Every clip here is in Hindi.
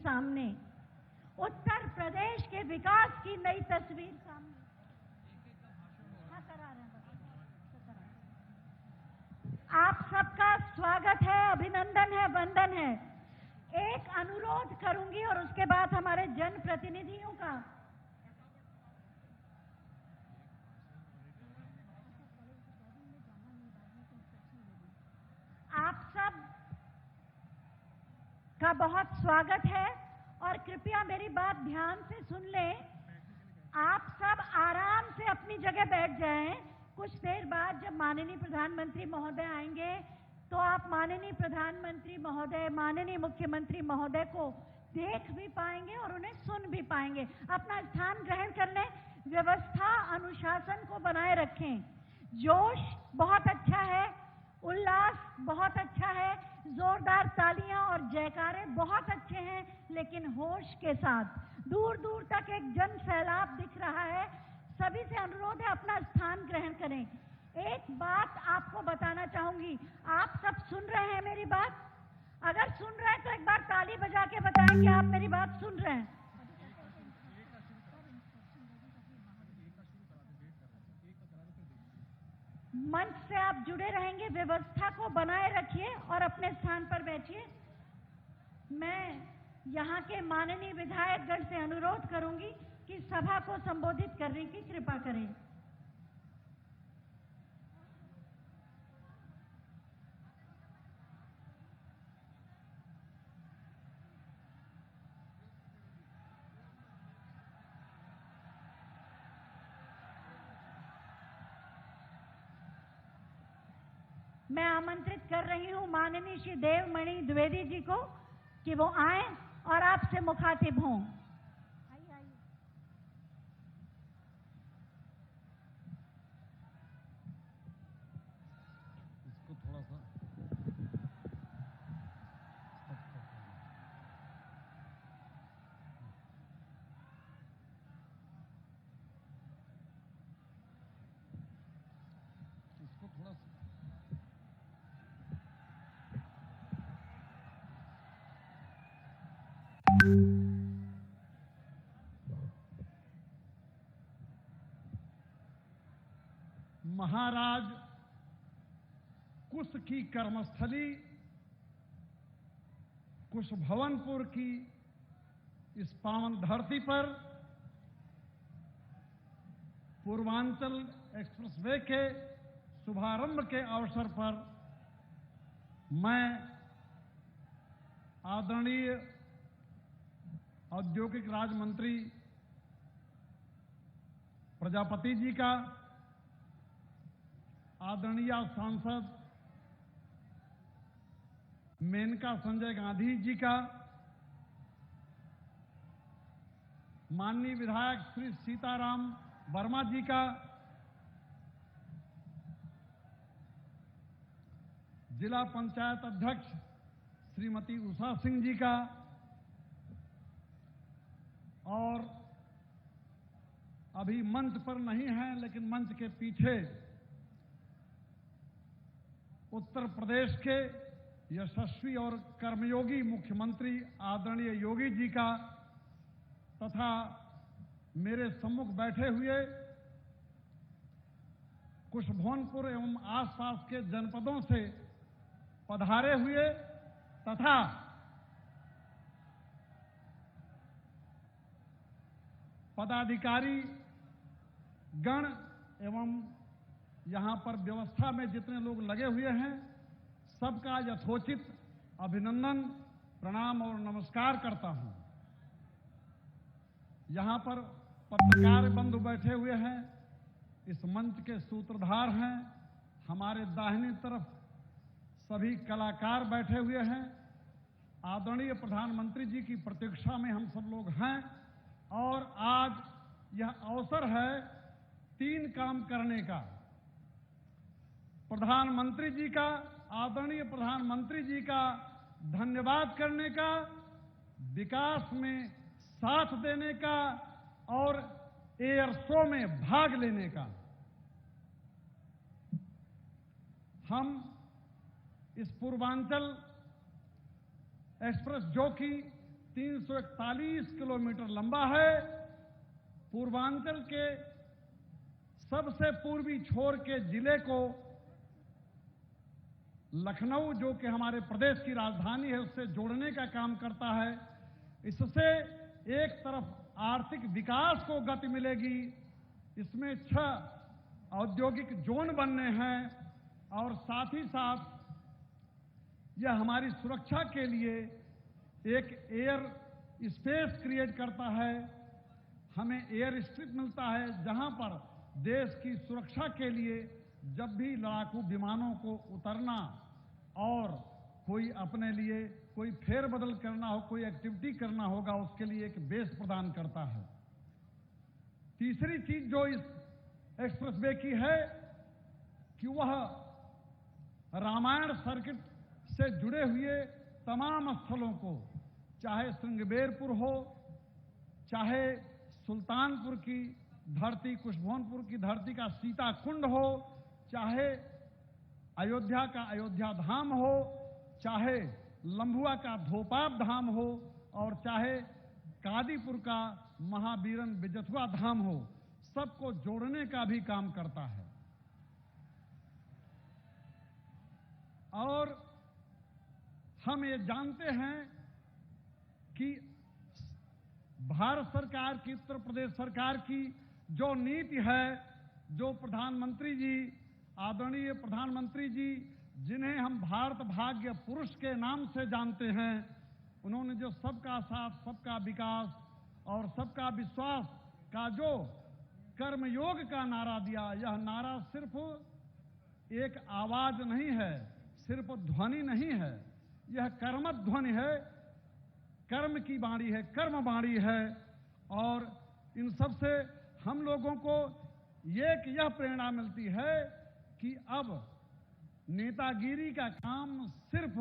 सामने, उत्तर प्रदेश के विकास की नई तस्वीर सामने। हाँ, करा रहे हैं। आप सबका स्वागत है, अभिनंदन है, वंदन है। एक अनुरोध करूंगी और उसके बाद हमारे जनप्रतिनिधियों का। आप सब का बहुत स्वागत है और कृपया मेरी बात ध्यान से सुन लें। आप सब आराम से अपनी जगह बैठ जाएं। कुछ देर बाद जब माननीय प्रधानमंत्री महोदय आएंगे तो आप माननीय प्रधानमंत्री महोदय, माननीय मुख्यमंत्री महोदय को देख भी पाएंगे और उन्हें सुन भी पाएंगे। अपना स्थान ग्रहण कर लें, व्यवस्था अनुशासन को बनाए रखें। जोश बहुत अच्छा है, उल्लास बहुत अच्छा है, जोरदार तालियां और जयकारे बहुत अच्छे हैं, लेकिन होश के साथ। दूर दूर तक एक जन सैलाब दिख रहा है। सभी से अनुरोध है अपना स्थान ग्रहण करें। एक बात आपको बताना चाहूंगी, आप सब सुन रहे हैं मेरी बात? अगर सुन रहे हैं तो एक बार ताली बजा के बताएं कि आप मेरी बात सुन रहे हैं। मंच से आप जुड़े रहेंगे, व्यवस्था को बनाए रखिए और अपने स्थान पर बैठिए। मैं यहाँ के माननीय विधायकगण से अनुरोध करूंगी कि सभा को संबोधित करने की कृपा करें। मैं आमंत्रित कर रही हूं माननीय श्री देवमणि द्विवेदी जी को कि वो आए और आपसे मुखातिब हों। इसको थोड़ा सा महाराज कुश की कर्मस्थली कुशभवनपुर की इस पावन धरती पर पूर्वांचल एक्सप्रेसवे के शुभारंभ के अवसर पर मैं आदरणीय औद्योगिक राज्य मंत्री प्रजापति जी का, आदरणीय सांसद मेनका संजय गांधी जी का, माननीय विधायक श्री सीताराम वर्मा जी का, जिला पंचायत अध्यक्ष श्रीमती उषा सिंह जी का और अभी मंच पर नहीं है लेकिन मंच के पीछे उत्तर प्रदेश के यशस्वी और कर्मयोगी मुख्यमंत्री आदरणीय योगी जी का तथा मेरे सम्मुख बैठे हुए कुशभवनपुर एवं आसपास के जनपदों से पधारे हुए तथा पदाधिकारी गण एवं यहां पर व्यवस्था में जितने लोग लगे हुए हैं, सबका यथोचित अभिनंदन, प्रणाम और नमस्कार करता हूं। यहां पर पत्रकार बंधु बैठे हुए हैं, इस मंच के सूत्रधार हैं, हमारे दाहिनी तरफ सभी कलाकार बैठे हुए हैं। आदरणीय प्रधानमंत्री जी की प्रतीक्षा में हम सब लोग हैं और आज यह अवसर है 3 काम करने का। प्रधानमंत्री जी का, आदरणीय प्रधानमंत्री जी का धन्यवाद करने का, विकास में साथ देने का और एयर शो में भाग लेने का। हम इस पूर्वांचल एक्सप्रेस जो कि 341 किलोमीटर लंबा है। पूर्वांचल के सबसे पूर्वी छोर के जिले को लखनऊ, जो कि हमारे प्रदेश की राजधानी है, उससे जोड़ने का काम करता है। इससे एक तरफ आर्थिक विकास को गति मिलेगी, इसमें 6 औद्योगिक जोन बनने हैं और साथ ही साथ यह हमारी सुरक्षा के लिए एक एयर स्पेस क्रिएट करता है। हमें एयर स्ट्रिप मिलता है जहां पर देश की सुरक्षा के लिए जब भी लड़ाकू विमानों को उतरना और कोई अपने लिए कोई फेरबदल करना हो, कोई एक्टिविटी करना होगा, उसके लिए एक बेस प्रदान करता है। तीसरी चीज जो इस एक्सप्रेसवे की है कि वह रामायण सर्किट से जुड़े हुए तमाम स्थलों को, चाहे श्रृंगबेरपुर हो, चाहे सुल्तानपुर की धरती, कुशभवनपुर की धरती का सीता कुंड हो, चाहे अयोध्या का अयोध्या धाम हो, चाहे लंबुआ का धोपाप धाम हो और चाहे कादीपुर का महावीरन बिजथुआ धाम हो, सबको जोड़ने का भी काम करता है। और हम ये जानते हैं कि भारत सरकार की, उत्तर प्रदेश सरकार की जो नीति है, जो प्रधानमंत्री जी, आदरणीय प्रधानमंत्री जी, जिन्हें हम भारत भाग्य पुरुष के नाम से जानते हैं, उन्होंने जो सबका साथ, सबका विकास और सबका विश्वास का जो कर्मयोग का नारा दिया, यह नारा सिर्फ एक आवाज नहीं है, सिर्फ ध्वनि नहीं है, यह कर्म ध्वनि है, कर्म की वाणी है, कर्म वाणी है। और इन सब से हम लोगों को यह प्रेरणा मिलती है कि अब नेतागिरी का काम सिर्फ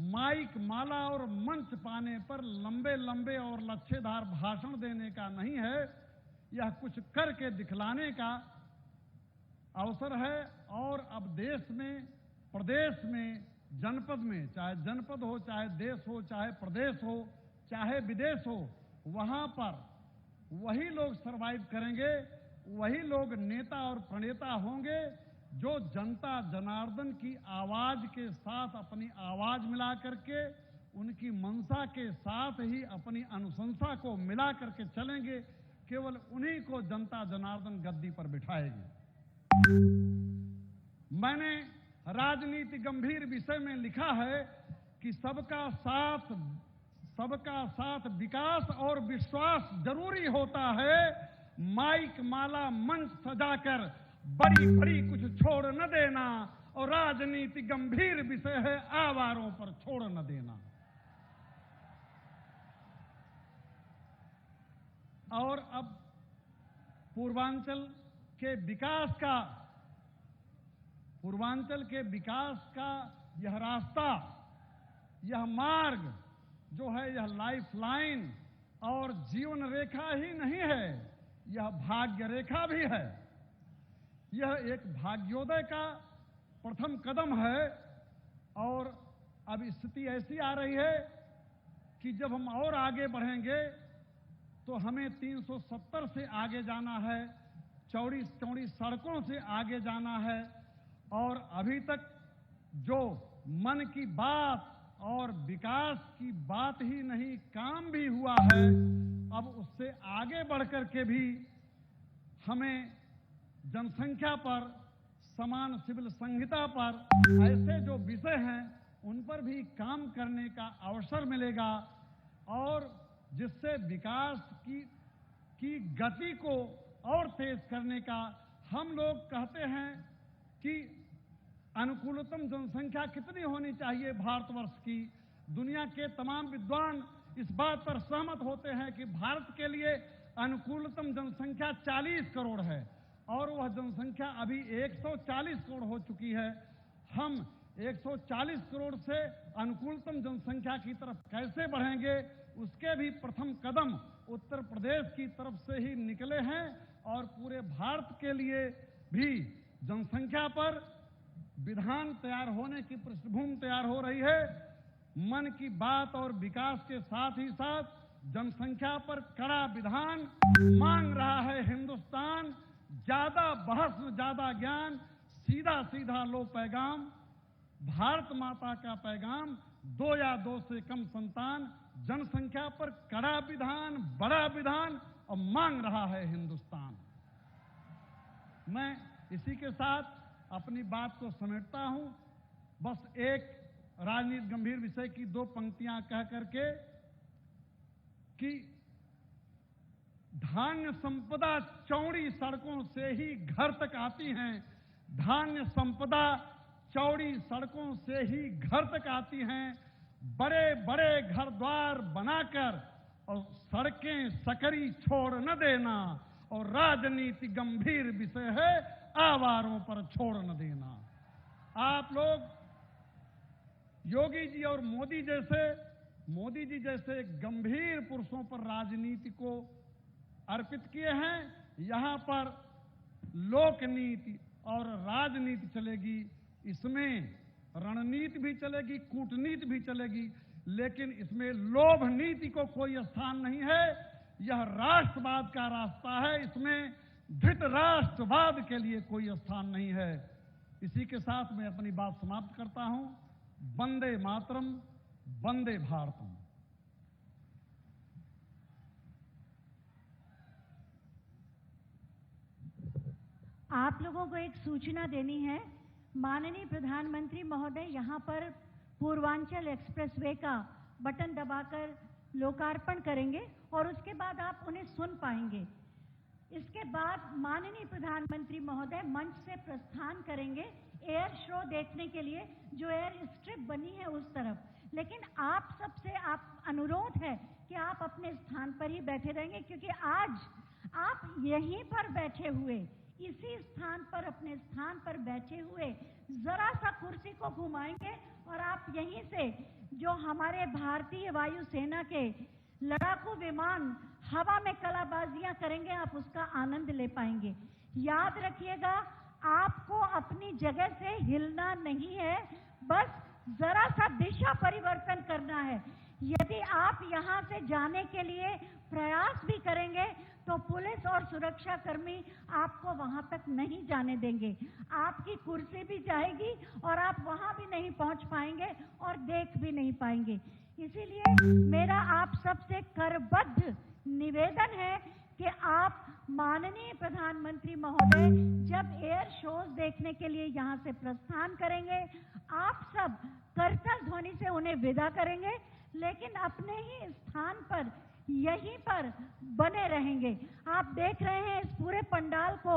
माइक, माला और मंच पाने पर लंबे लंबे और लच्छेदार भाषण देने का नहीं है, यह कुछ करके दिखलाने का अवसर है। और अब देश में, प्रदेश में, जनपद में, चाहे जनपद हो, चाहे देश हो, चाहे प्रदेश हो, चाहे विदेश हो, वहां पर वही लोग सरवाइव करेंगे, वही लोग नेता और प्रणेता होंगे जो जनता जनार्दन की आवाज के साथ अपनी आवाज मिला करके, उनकी मंशा के साथ ही अपनी अनुशंसा को मिला करके चलेंगे। केवल उन्हीं को जनता जनार्दन गद्दी पर बिठाएगी। मैंने राजनीति गंभीर विषय में लिखा है कि सबका साथ विकास और विश्वास जरूरी होता है। माइक, माला, मंच सजाकर बड़ी बड़ी कुछ छोड़ न देना, और राजनीति गंभीर विषय है, आवारों पर छोड़ न देना। और अब पूर्वांचल के विकास का यह रास्ता, यह मार्ग जो है, यह लाइफ लाइन और जीवन रेखा ही नहीं है, यह भाग्य रेखा भी है। यह एक भाग्योदय का प्रथम कदम है। और अब स्थिति ऐसी आ रही है कि जब हम और आगे बढ़ेंगे तो हमें 370 से आगे जाना है, चौड़ी चौड़ी सड़कों से आगे जाना है। और अभी तक जो मन की बात और विकास की बात ही नहीं, काम भी हुआ है, अब उससे आगे बढ़कर के भी हमें जनसंख्या पर, समान सिविल संहिता पर, ऐसे जो विषय हैं उन पर भी काम करने का अवसर मिलेगा। और जिससे विकास की गति को और तेज करने का, हम लोग कहते हैं कि अनुकूलतम जनसंख्या कितनी होनी चाहिए भारतवर्ष की। दुनिया के तमाम विद्वान इस बात पर सहमत होते हैं कि भारत के लिए अनुकूलतम जनसंख्या 40 करोड़ है और वह जनसंख्या अभी 140 करोड़ हो चुकी है। हम 140 करोड़ से अनुकूलतम जनसंख्या की तरफ कैसे बढ़ेंगे, उसके भी प्रथम कदम उत्तर प्रदेश की तरफ से ही निकले हैं। और पूरे भारत के लिए भी जनसंख्या पर विधान तैयार होने की पृष्ठभूमि तैयार हो रही है। मन की बात और विकास के साथ ही साथ जनसंख्या पर कड़ा विधान मांग रहा है हिंदुस्तान। ज्यादा बहस ज्यादा ज्ञान, सीधा सीधा लो पैगाम, भारत माता का पैगाम, 2 या 2 से कम संतान, जनसंख्या पर कड़ा विधान, बड़ा विधान और मांग रहा है हिंदुस्तान। मैं इसी के साथ अपनी बात को समेटता हूं। बस एक राजनीति गंभीर विषय की 2 पंक्तियां कह करके कि धान्य संपदा चौड़ी सड़कों से ही घर तक आती हैं। धान्य संपदा चौड़ी सड़कों से ही घर तक आती हैं। बड़े बड़े घर द्वार बनाकर और सड़कें सकरी छोड़ न देना, और राजनीति गंभीर विषय है, आवारों पर छोड़ न देना। आप लोग योगी जी और मोदी जी जैसे गंभीर पुरुषों पर राजनीति को अर्पित किए हैं। यहां पर लोकनीति और राजनीति चलेगी, इसमें रणनीति भी चलेगी, कूटनीति भी चलेगी, लेकिन इसमें लोभ नीति को कोई स्थान नहीं है। यह राष्ट्रवाद का रास्ता है, इसमें धृत राष्ट्रवाद के लिए कोई स्थान नहीं है। इसी के साथ मैं अपनी बात समाप्त करता हूं। वंदे मातरम, वंदे भारतम। आप लोगों को एक सूचना देनी है। माननीय प्रधानमंत्री महोदय यहाँ पर पूर्वांचल एक्सप्रेसवे का बटन दबाकर लोकार्पण करेंगे और उसके बाद आप उन्हें सुन पाएंगे। इसके बाद माननीय प्रधानमंत्री महोदय मंच से प्रस्थान करेंगे एयर शो देखने के लिए, जो एयर स्ट्रिप बनी है उस तरफ। लेकिन आप सबसे अनुरोध है कि आप अपने स्थान पर ही बैठे रहेंगे, क्योंकि आज आप यहीं पर बैठे हुए, इसी स्थान पर, अपने स्थान पर बैठे हुए जरा सा कुर्सी को घुमाएंगे और आप यहीं से जो हमारे भारतीय वायुसेना के लड़ाकू विमान हवा में कलाबाजियां करेंगे, आप उसका आनंद ले पाएंगे। याद रखिएगा, आपको अपनी जगह से हिलना नहीं है, बस जरा सा दिशा परिवर्तन करना है। यदि आप यहां से जाने के लिए प्रयास भी करेंगे तो पुलिस और सुरक्षा कर्मी आपको वहां तक नहीं जाने देंगे। आपकी कुर्सी भी जाएगी और आप वहां भी नहीं पहुंच पाएंगे और देख भी नहीं पाएंगे। इसीलिए मेरा आप सबसे करबद्ध निवेदन है कि आप माननीय प्रधानमंत्री महोदय जब एयर शोज देखने के लिए यहां से प्रस्थान करेंगे, आप सब करतल ध्वनि से उन्हें विदा करेंगे, लेकिन अपने ही स्थान पर यहीं पर बने रहेंगे। आप देख रहे हैं इस पूरे पंडाल को,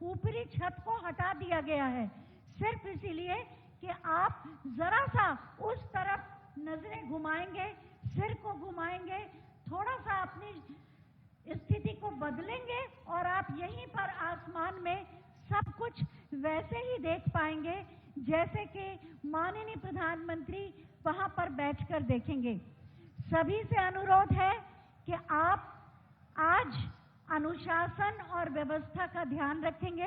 ऊपरी छत को हटा दिया गया है, सिर्फ इसीलिए कि आप जरा सा उस तरफ नजरें घुमाएंगे, सिर को घुमाएंगे, थोड़ा सा अपनी स्थिति को बदलेंगे और आप यहीं पर आसमान में सब कुछ वैसे ही देख पाएंगे जैसे कि माननीय प्रधानमंत्री वहां पर बैठकर देखेंगे। सभी से अनुरोध है कि आप आज अनुशासन और व्यवस्था का ध्यान रखेंगे,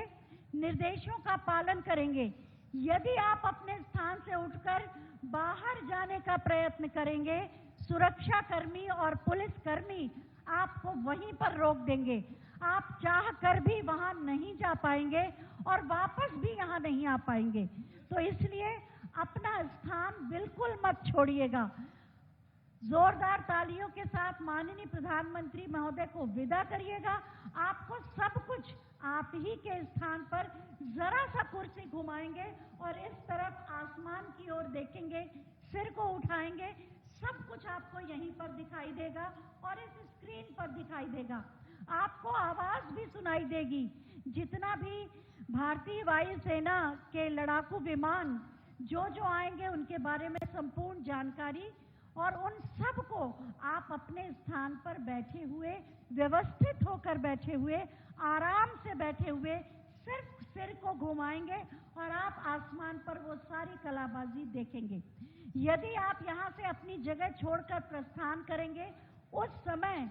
निर्देशों का पालन करेंगे। यदि आप अपने स्थान से उठकर बाहर जाने का प्रयत्न करेंगे, सुरक्षा कर्मी और पुलिस कर्मी आपको वहीं पर रोक देंगे। आप चाह कर भी वहां नहीं जा पाएंगे और वापस भी यहां नहीं आ पाएंगे। तो इसलिए अपना स्थान बिल्कुल मत छोड़िएगा। जोरदार तालियों के साथ माननीय प्रधानमंत्री महोदय को विदा करिएगा। आपको सब कुछ आप ही के स्थान पर जरा सा कुर्सी घुमाएंगे और इस तरफ आसमान की ओर देखेंगे, सिर को उठाएंगे, सब कुछ आपको यहीं पर दिखाई देगा और इस स्क्रीन पर दिखाई देगा। आपको आवाज भी सुनाई देगी। जितना भी भारतीय वायुसेना के लड़ाकू विमान जो आएंगे उनके बारे में संपूर्ण जानकारी, और उन सब को आप अपने स्थान पर बैठे हुए, व्यवस्थित होकर बैठे हुए, आराम से बैठे हुए सिर्फ सिर को घुमाएंगे और आप आसमान पर वो सारी कलाबाजी देखेंगे। यदि आप यहाँ से अपनी जगह छोड़कर प्रस्थान करेंगे उस समय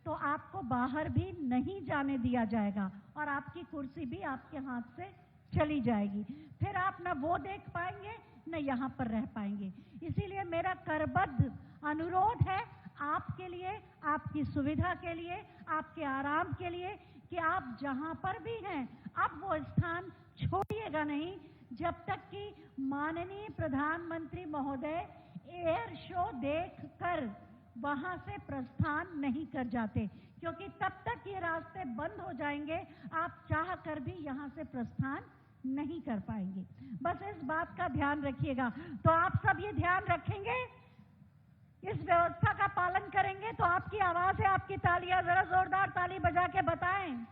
तो आपको बाहर भी नहीं जाने दिया जाएगा और आपकी कुर्सी भी आपके हाथ से चली जाएगी। फिर आप न वो देख पाएंगे न यहाँ पर रह पाएंगे। इसीलिए मेरा करबद्ध अनुरोध है आपके लिए, आपकी सुविधा के लिए, आपके आराम के लिए कि आप जहां पर भी हैं अब वो स्थान छोड़िएगा नहीं जब तक कि माननीय प्रधानमंत्री महोदय एयर शो देखकर वहां से प्रस्थान नहीं कर जाते, क्योंकि तब तक ये रास्ते बंद हो जाएंगे, आप चाह कर भी यहां से प्रस्थान नहीं कर पाएंगे। बस इस बात का ध्यान रखिएगा। तो आप सब ये ध्यान रखेंगे, इस व्यवस्था का पालन करेंगे। तो आपकी आवाज है, आपकी तालियां, जरा जोरदार ताली बजा के बताएं।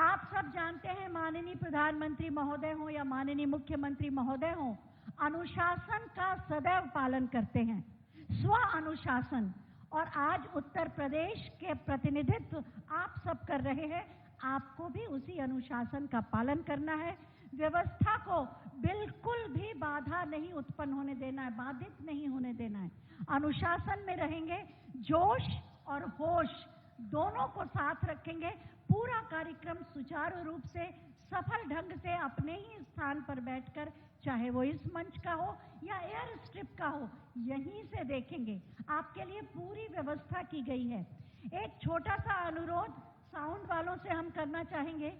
आप सब जानते हैं माननीय प्रधानमंत्री महोदय हो या माननीय मुख्यमंत्री महोदय हो, अनुशासन का सदैव पालन करते हैं, स्व अनुशासन। और आज उत्तर प्रदेश के प्रतिनिधित्व आप सब कर रहे हैं, आपको भी उसी अनुशासन का पालन करना है। व्यवस्था को बिल्कुल भी बाधा नहीं उत्पन्न होने देना है, बाधित नहीं होने देना है। अनुशासन में रहेंगे, जोश और होश दोनों को साथ रखेंगे। पूरा कार्यक्रम सुचारू रूप से सफल ढंग से अपने ही स्थान पर बैठकर, चाहे वो इस मंच का हो या एयर स्ट्रिप का हो, यहीं से देखेंगे। आपके लिए पूरी व्यवस्था की गई है। एक छोटा सा अनुरोध साउंड वालों से हम करना चाहेंगे,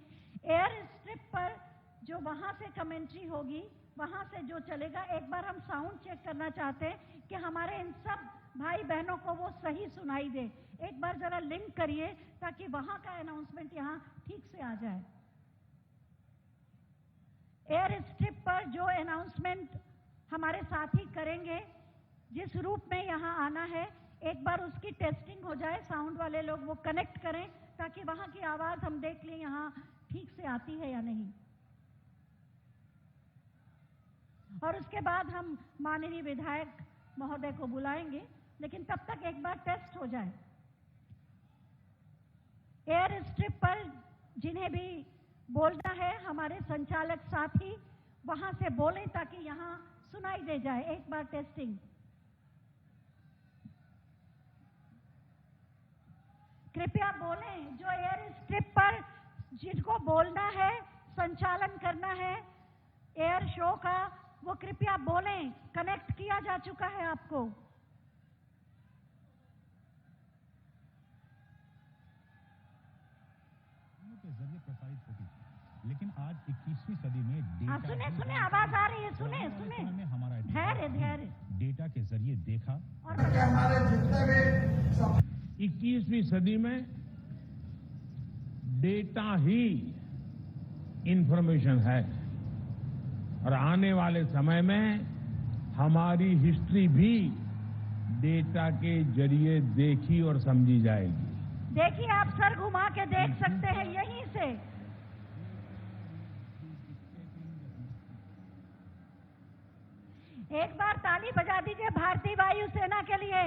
एयर स्ट्रिप पर जो वहां से कमेंट्री होगी, वहां से जो चलेगा, एक बार हम साउंड चेक करना चाहते हैं कि हमारे इन सब भाई बहनों को वो सही सुनाई दे। एक बार जरा लिंक करिए ताकि वहां का अनाउंसमेंट यहाँ ठीक से आ जाए। एयर स्ट्रिप पर जो अनाउंसमेंट हमारे साथी करेंगे, जिस रूप में यहाँ आना है, एक बार उसकी टेस्टिंग हो जाए, साउंड वाले लोग वो कनेक्ट करें ताकि वहां की आवाज हम देख लें यहाँ ठीक से आती है या नहीं। और उसके बाद हम माननीय विधायक महोदय को बुलाएंगे, लेकिन तब तक एक बार टेस्ट हो जाए। एयर स्ट्रिप पर जिन्हें भी बोलना है, हमारे संचालक साथी वहां से बोलें ताकि यहां सुनाई दे जाए। एक बार टेस्टिंग। कृपया बोलें, जो एयर स्ट्रिप पर जिनको बोलना है, संचालन करना है एयर शो का, वो कृपया बोलें। कनेक्ट किया जा चुका है आपको। के जरिए प्रसारित होती थी, लेकिन आज 21वीं सदी में डेटा सुने आवाज आ रही है, सुने में हमारा धैर्य डेटा के जरिए देखा। और हमारे जितने भी 21वीं सदी में डेटा ही इंफॉर्मेशन है और आने वाले समय में हमारी हिस्ट्री भी डेटा के जरिए देखी और समझी जाएगी। देखिए, आप सर घुमा के देख सकते हैं यहीं से। एक बार ताली बजा दीजिए भारतीय वायुसेना के लिए।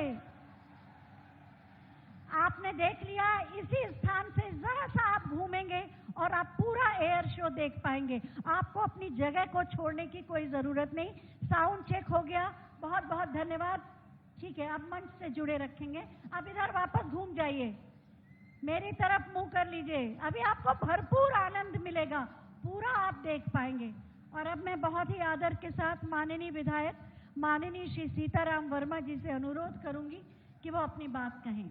आपने देख लिया, इसी स्थान से जरा सा आप घूमेंगे और आप पूरा एयर शो देख पाएंगे। आपको अपनी जगह को छोड़ने की कोई जरूरत नहीं। साउंड चेक हो गया, बहुत बहुत धन्यवाद। ठीक है, अब मंच से जुड़े रखेंगे। अब इधर वापस घूम जाइए, मेरी तरफ मुंह कर लीजिए। अभी आपको भरपूर आनंद मिलेगा, पूरा आप देख पाएंगे। और अब मैं बहुत ही आदर के साथ माननीय विधायक माननीय श्री सीताराम वर्मा जी से अनुरोध करूंगी कि वो अपनी बात कहें।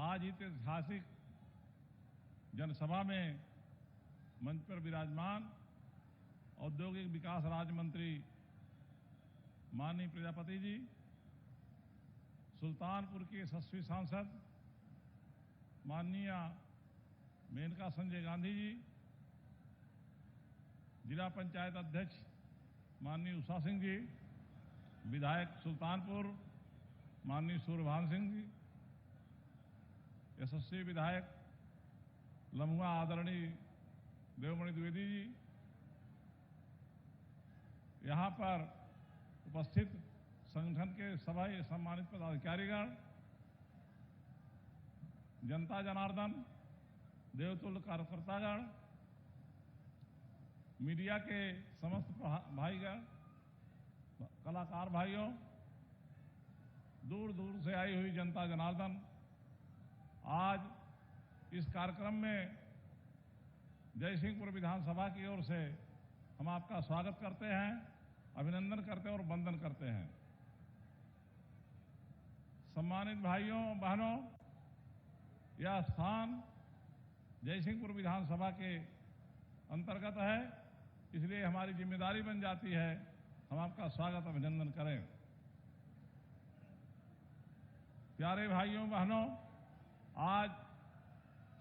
आज ऐतिहासिक जनसभा में मंच पर विराजमान औद्योगिक विकास राज्य मंत्री माननीय प्रजापति जी, सुल्तानपुर के यशस्वी सांसद माननीय मेनका संजय गांधी जी, जिला पंचायत अध्यक्ष माननीय उषा सिंह जी, विधायक सुल्तानपुर माननीय सूर्यभान सिंह जी, यशस्वी विधायक लम्हुआ आदरणीय देवमणि द्विवेदी जी, यहाँ पर उपस्थित संगठन के सभी सम्मानित पदाधिकारीगण, जनता जनार्दन, देवतुल्य कार्यकर्तागण, मीडिया के समस्त भाईगण, कलाकार भाइयों, दूर दूर से आई हुई जनता जनार्दन, आज इस कार्यक्रम में जयसिंहपुर विधानसभा की ओर से हम आपका स्वागत करते हैं, अभिनंदन करते हैं और वंदन करते हैं। सम्मानित भाइयों बहनों, यह स्थान जयसिंहपुर विधानसभा के अंतर्गत है, इसलिए हमारी जिम्मेदारी बन जाती है हम आपका स्वागत अभिनंदन करें। प्यारे भाइयों बहनों, आज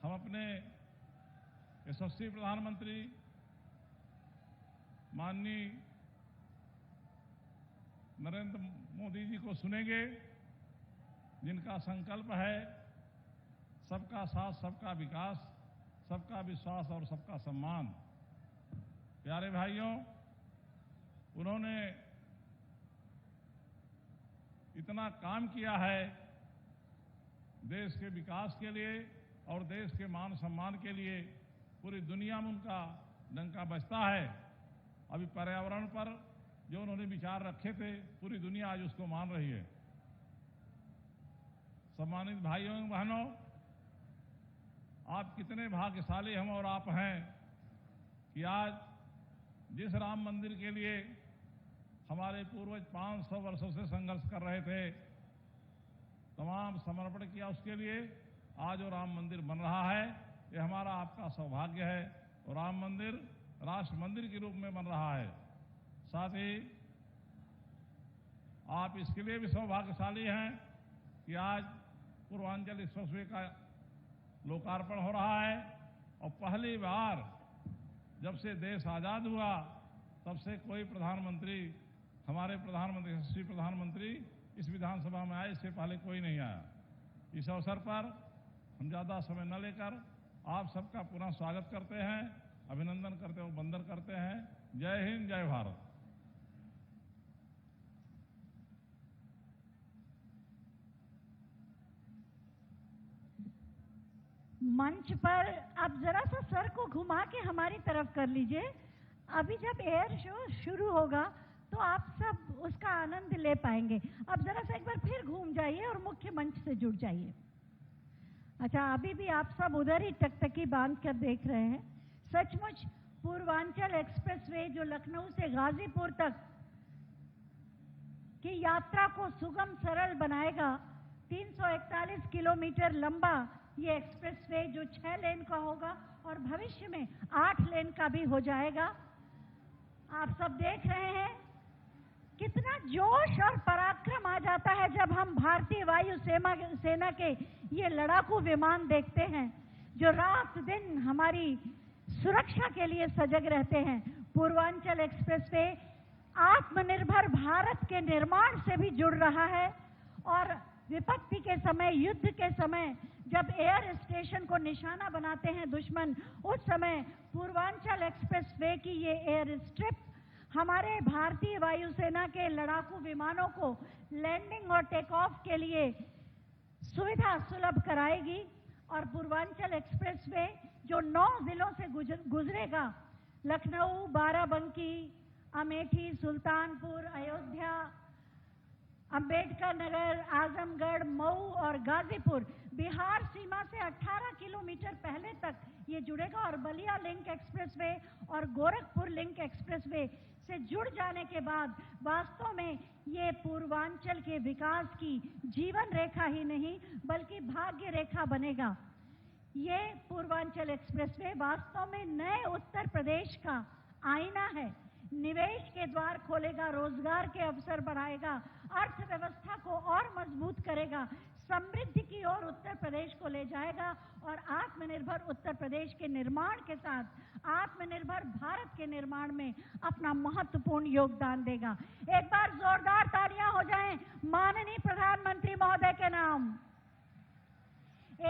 हम अपने यशस्वी प्रधानमंत्री माननीय नरेंद्र मोदी जी को सुनेंगे, जिनका संकल्प है सबका साथ, सबका विकास, सबका विश्वास और सबका सम्मान। प्यारे भाइयों, उन्होंने इतना काम किया है देश के विकास के लिए और देश के मान सम्मान के लिए, पूरी दुनिया में उनका डंका बजता है। अभी पर्यावरण पर जो उन्होंने विचार रखे थे, पूरी दुनिया आज उसको मान रही है। सम्मानित भाइयों एवं बहनों, आप कितने भाग्यशाली हम और आप हैं कि आज जिस राम मंदिर के लिए हमारे पूर्वज 500 वर्षों से संघर्ष कर रहे थे, तमाम समर्पण किया उसके लिए, आज वो राम मंदिर बन रहा है। ये हमारा आपका सौभाग्य है और राम मंदिर राष्ट्र मंदिर के रूप में बन रहा है। साथ ही आप इसके लिए भी सौभाग्यशाली हैं कि आज पूर्वांचल एक्सप्रेसवे का लोकार्पण हो रहा है और पहली बार जब से देश आजाद हुआ तब से कोई प्रधानमंत्री, हमारे प्रधानमंत्री, यशस्वी प्रधानमंत्री इस विधानसभा में आए, इससे पहले कोई नहीं आया। इस अवसर पर हम ज्यादा समय न लेकर आप सबका पुनः स्वागत करते हैं, अभिनंदन करते हैं, वंदन करते हैं। जय हिंद, जय भारत। मंच पर अब जरा सा सर को घुमा के हमारी तरफ कर लीजिए। अभी जब एयर शो शुरू होगा तो आप सब उसका आनंद ले पाएंगे। अब जरा सा एक बार फिर घूम जाइए और मुख्य मंच से जुड़ जाइए। अच्छा, अभी भी आप सब उधर ही टकटकी बांध कर देख रहे हैं। सचमुच पूर्वांचल एक्सप्रेसवे जो लखनऊ से गाजीपुर तक की यात्रा को सुगम सरल बनाएगा, 341 किलोमीटर लंबा ये एक्सप्रेसवे जो 6 लेन का होगा और भविष्य में 8 लेन का भी हो जाएगा। आप सब देख रहे हैं कितना जोश और पराक्रम आ जाता है जब हम भारतीय वायु सेना के ये लड़ाकू विमान देखते हैं जो रात दिन हमारी सुरक्षा के लिए सजग रहते हैं। पूर्वांचल एक्सप्रेसवे आत्मनिर्भर भारत के निर्माण से भी जुड़ रहा है और विपत्ति के समय, युद्ध के समय जब एयर स्टेशन को निशाना बनाते हैं दुश्मन, उस समय पूर्वांचल एक्सप्रेसवे की ये एयर स्ट्रिप हमारे भारतीय वायुसेना के लड़ाकू विमानों को लैंडिंग और टेक ऑफ के लिए सुविधा सुलभ कराएगी। और पूर्वांचल एक्सप्रेसवे जो 9 जिलों से गुजरेगा, लखनऊ, बाराबंकी, अमेठी, सुल्तानपुर, अयोध्या, अंबेडकर नगर, आजमगढ़, मऊ और गाजीपुर, बिहार सीमा से 18 किलोमीटर पहले तक ये जुड़ेगा और बलिया लिंक एक्सप्रेसवे और गोरखपुर लिंक एक्सप्रेसवे से जुड़ जाने के बाद वास्तव में ये पूर्वांचल के विकास की जीवन रेखा ही नहीं बल्कि भाग्य रेखा बनेगा। ये पूर्वांचल एक्सप्रेसवे वास्तव में नए उत्तर प्रदेश का आईना है। निवेश के द्वार खोलेगा, रोजगार के अवसर बढ़ाएगा, अर्थव्यवस्था को और मजबूत करेगा, समृद्धि की ओर उत्तर प्रदेश को ले जाएगा और आत्मनिर्भर उत्तर प्रदेश के निर्माण के साथ आत्मनिर्भर भारत के निर्माण में अपना महत्वपूर्ण योगदान देगा। एक बार जोरदार तालियां हो जाएं माननीय प्रधानमंत्री महोदय के नाम।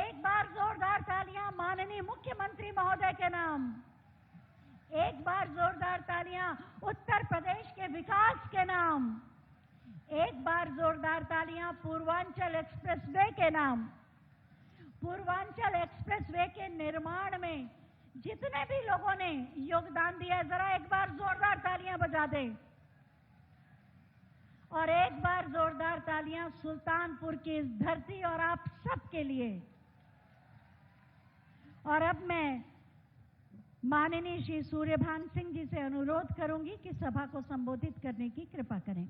एक बार जोरदार तालियां माननीय मुख्यमंत्री महोदय के नाम। एक बार जोरदार तालियां उत्तर प्रदेश के विकास के नाम। एक बार जोरदार तालियां पूर्वांचल एक्सप्रेसवे के नाम। पूर्वांचल एक्सप्रेसवे के निर्माण में जितने भी लोगों ने योगदान दिया है, जरा एक बार जोरदार तालियां बजा दें। और एक बार जोरदार तालियां सुल्तानपुर की इस धरती और आप सबके लिए। और अब मैं माननीय श्री सूर्यभान सिंह जी से अनुरोध करूंगी कि सभा को संबोधित करने की कृपा करें।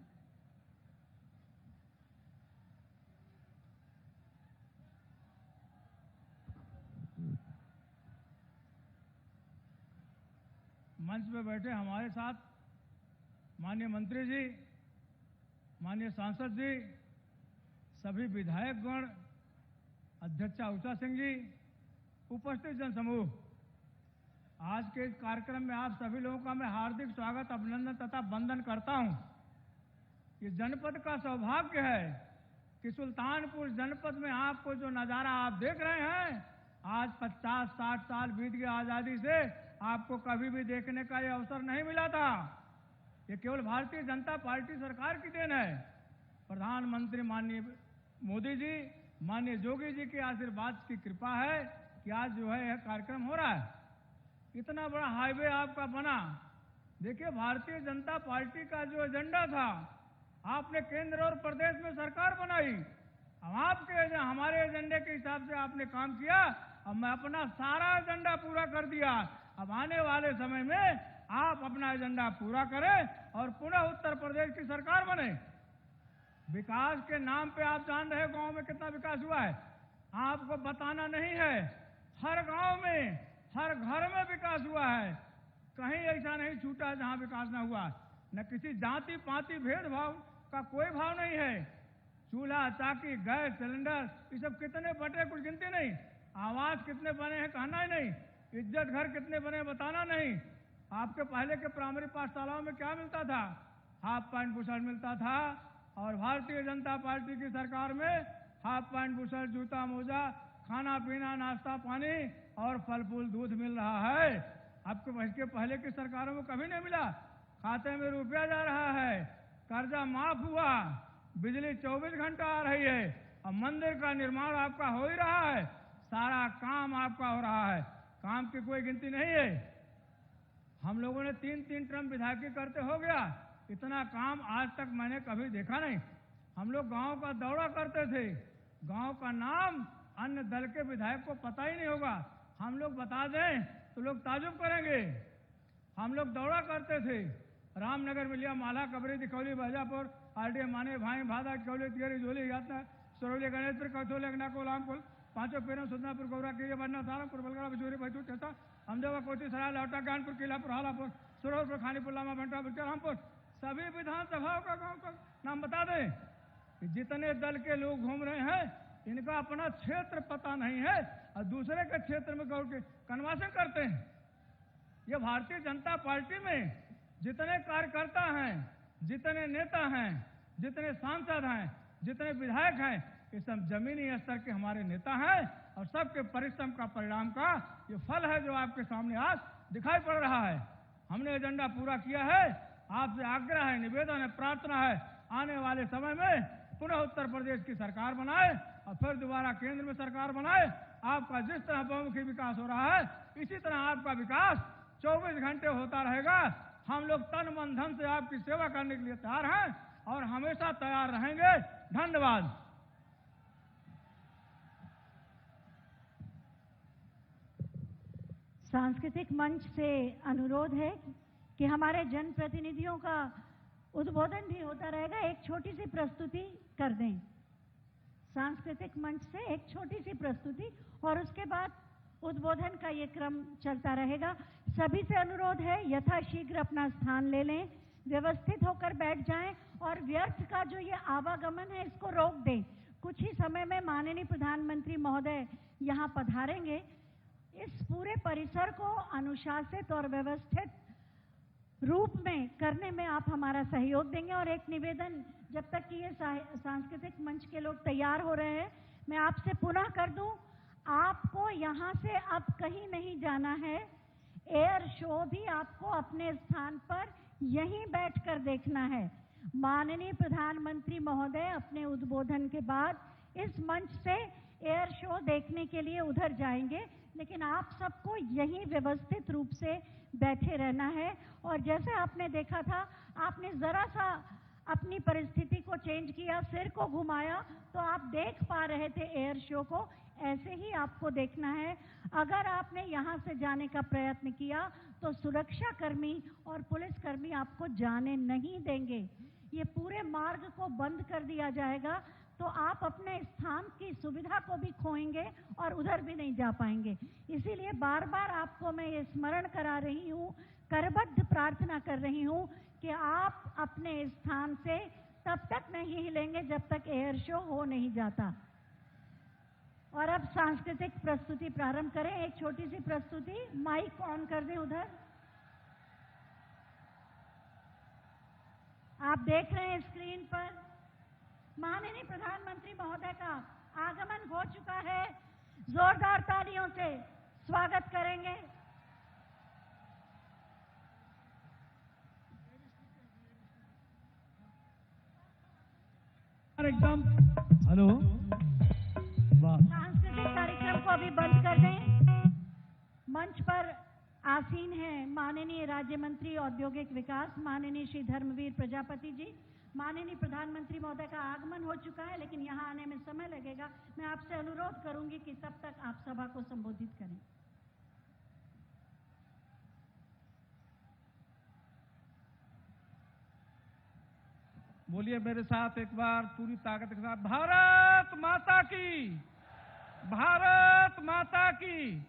मंच पे बैठे हमारे साथ माननीय मंत्री जी, माननीय सांसद जी, सभी विधायकगण, अध्यक्षा उषा सिंह जी, उपस्थित जन समूह, आज के इस कार्यक्रम में आप सभी लोगों का मैं हार्दिक स्वागत, अभिनंदन तथा वंदन करता हूं। ये जनपद का सौभाग्य है कि सुल्तानपुर जनपद में आपको जो नजारा आप देख रहे हैं, आज 50-60 साल बीत गए आजादी से, आपको कभी भी देखने का यह अवसर नहीं मिला था। ये केवल भारतीय जनता पार्टी सरकार की देन है। प्रधानमंत्री माननीय मोदी जी, माननीय योगी जी के आशीर्वाद की कृपा है कि आज जो है यह कार्यक्रम हो रहा है। इतना बड़ा हाईवे आपका बना। देखिए, भारतीय जनता पार्टी का जो एजेंडा था, आपने केंद्र और प्रदेश में सरकार बनाई। अब आपके हमारे एजेंडे के हिसाब से आपने काम किया। अब मैं अपना सारा एजेंडा पूरा कर दिया। अब आने वाले समय में आप अपना एजेंडा पूरा करें और पुनः उत्तर प्रदेश की सरकार बने। विकास के नाम पे आप जान रहे हैं गांव में कितना विकास हुआ है, आपको बताना नहीं है। हर गांव में, हर घर में विकास हुआ है। कहीं ऐसा नहीं छूटा जहां विकास न हुआ। न किसी जाति पाति भेदभाव का कोई भाव नहीं है। चूल्हा, चाकी, गैस सिलेंडर, ये सब कितने बटे कुछ गिनती नहीं। आवास कितने बने हैं कहना ही नहीं। इज्जत घर कितने बने बताना नहीं। आपके पहले के प्राइमरी पाठशालाओं में क्या मिलता था? हाफ पैंट बुशर्ट मिलता था। और भारतीय जनता पार्टी की सरकार में हाफ पैंट बुशर्ट, जूता मोजा, खाना पीना, नाश्ता पानी और फल फूल दूध मिल रहा है। आपको इसके पहले की सरकारों में कभी नहीं मिला। खाते में रुपया जा रहा है, कर्जा माफ हुआ, बिजली 24 घंटा आ रही है, अब मंदिर का निर्माण आपका हो ही रहा है। सारा काम आपका हो रहा है। काम की कोई गिनती नहीं है। हम लोगों ने 3-3 टर्म विधायकी करते हो गया। इतना काम आज तक मैंने कभी देखा नहीं। हम लोग गांव का दौरा करते थे। गांव का नाम अन्य दल के विधायक को पता ही नहीं होगा। हम लोग बता दें तो लोग ताजुब करेंगे। हम लोग दौरा करते थे। रामनगर मिलिया, माला, कबरी, दिखौली, बजापुर, आरडीए, माने, भाई, भादा, कौली, तिगरी, जोली, यातना, सरोली, गणेशपुर, कथोली, अगनाको, लामपुर, पांचों पेरों, सुदनापुर, गौरा, किरिया, बनना, सारंगपुर, बलगड़ा, बिजूरी, भैचू, चेता, अमदेवा, कोची, सराय, लौटा, कानपुर, किलापुर, हालापुर, सुरौपुर, खानीपुर, लामा, भंटा, रामपुर, सभी विधानसभाओं का गांव का नाम बता दें। जितने दल के लोग घूम रहे हैं, इनका अपना क्षेत्र पता नहीं है और दूसरे के क्षेत्र में गौर के कन्वासन करते हैं। ये भारतीय जनता पार्टी में जितने कार्यकर्ता हैं, जितने नेता हैं, जितने सांसद हैं, जितने विधायक हैं, ये सब जमीनी स्तर के हमारे नेता हैं और सबके परिश्रम का परिणाम का ये फल है जो आपके सामने आज दिखाई पड़ रहा है। हमने एजेंडा पूरा किया है। आपसे आग्रह है, निवेदन है, प्रार्थना है, आने वाले समय में पुनः उत्तर प्रदेश की सरकार बनाए और फिर दोबारा केंद्र में सरकार बनाए। आपका जिस तरह बहुमुखी विकास हो रहा है, इसी तरह आपका विकास 24 घंटे होता रहेगा। हम लोग तन मन धन से आपकी सेवा करने के लिए तैयार हैं और हमेशा तैयार रहेंगे। धन्यवाद। सांस्कृतिक मंच से अनुरोध है कि हमारे जनप्रतिनिधियों का उद्बोधन भी होता रहेगा। एक छोटी सी प्रस्तुति कर दें। सांस्कृतिक मंच से एक छोटी सी प्रस्तुति और उसके बाद उद्बोधन का ये क्रम चलता रहेगा। सभी से अनुरोध है यथाशीघ्र अपना स्थान ले लें, व्यवस्थित होकर बैठ जाएं और व्यर्थ का जो ये आवागमन है इसको रोक दें। कुछ ही समय में माननीय प्रधानमंत्री महोदय यहाँ पधारेंगे। इस पूरे परिसर को अनुशासित और व्यवस्थित रूप में करने में आप हमारा सहयोग देंगे। और एक निवेदन, जब तक कि ये सांस्कृतिक मंच के लोग तैयार हो रहे हैं, मैं आपसे पुनः कर दूं, आपको यहाँ से अब कहीं नहीं जाना है। एयर शो भी आपको अपने स्थान पर यहीं बैठकर देखना है। माननीय प्रधानमंत्री महोदय अपने उद्बोधन के बाद इस मंच से एयर शो देखने के लिए उधर जाएंगे, लेकिन आप सबको यहीं व्यवस्थित रूप से बैठे रहना है। और जैसे आपने देखा था, आपने जरा सा अपनी परिस्थिति को चेंज किया, सिर को घुमाया, तो आप देख पा रहे थे एयर शो को। ऐसे ही आपको देखना है। अगर आपने यहाँ से जाने का प्रयत्न किया तो सुरक्षा कर्मी और पुलिसकर्मी आपको जाने नहीं देंगे। ये पूरे मार्ग को बंद कर दिया जाएगा, तो आप अपने स्थान की सुविधा को भी खोएंगे और उधर भी नहीं जा पाएंगे। इसीलिए बार बार आपको मैं ये स्मरण करा रही हूँ, करबद्ध प्रार्थना कर रही हूँ कि आप अपने स्थान से तब तक नहीं हिलेंगे जब तक एयर शो हो नहीं जाता। और अब सांस्कृतिक प्रस्तुति प्रारंभ करें। एक छोटी सी प्रस्तुति, माइक ऑन कर दें उधर। आप देख रहे हैं स्क्रीन पर माननीय प्रधानमंत्री महोदय का आगमन हो चुका है। जोरदार तालियों से स्वागत करेंगे। एकदम हेलो, सांस्कृतिक कार्यक्रम को अभी बंद कर दें। मंच पर आसीन हैं माननीय राज्य मंत्री औद्योगिक विकास माननीय श्री धर्मवीर प्रजापति जी। माननीय प्रधानमंत्री महोदय का आगमन हो चुका है, लेकिन यहाँ आने में समय लगेगा। मैं आपसे अनुरोध करूंगी कि तब तक आप सभा को संबोधित करें। बोलिए मेरे साथ एक बार पूरी ताकत के साथ, भारत माता की, भारत माता की।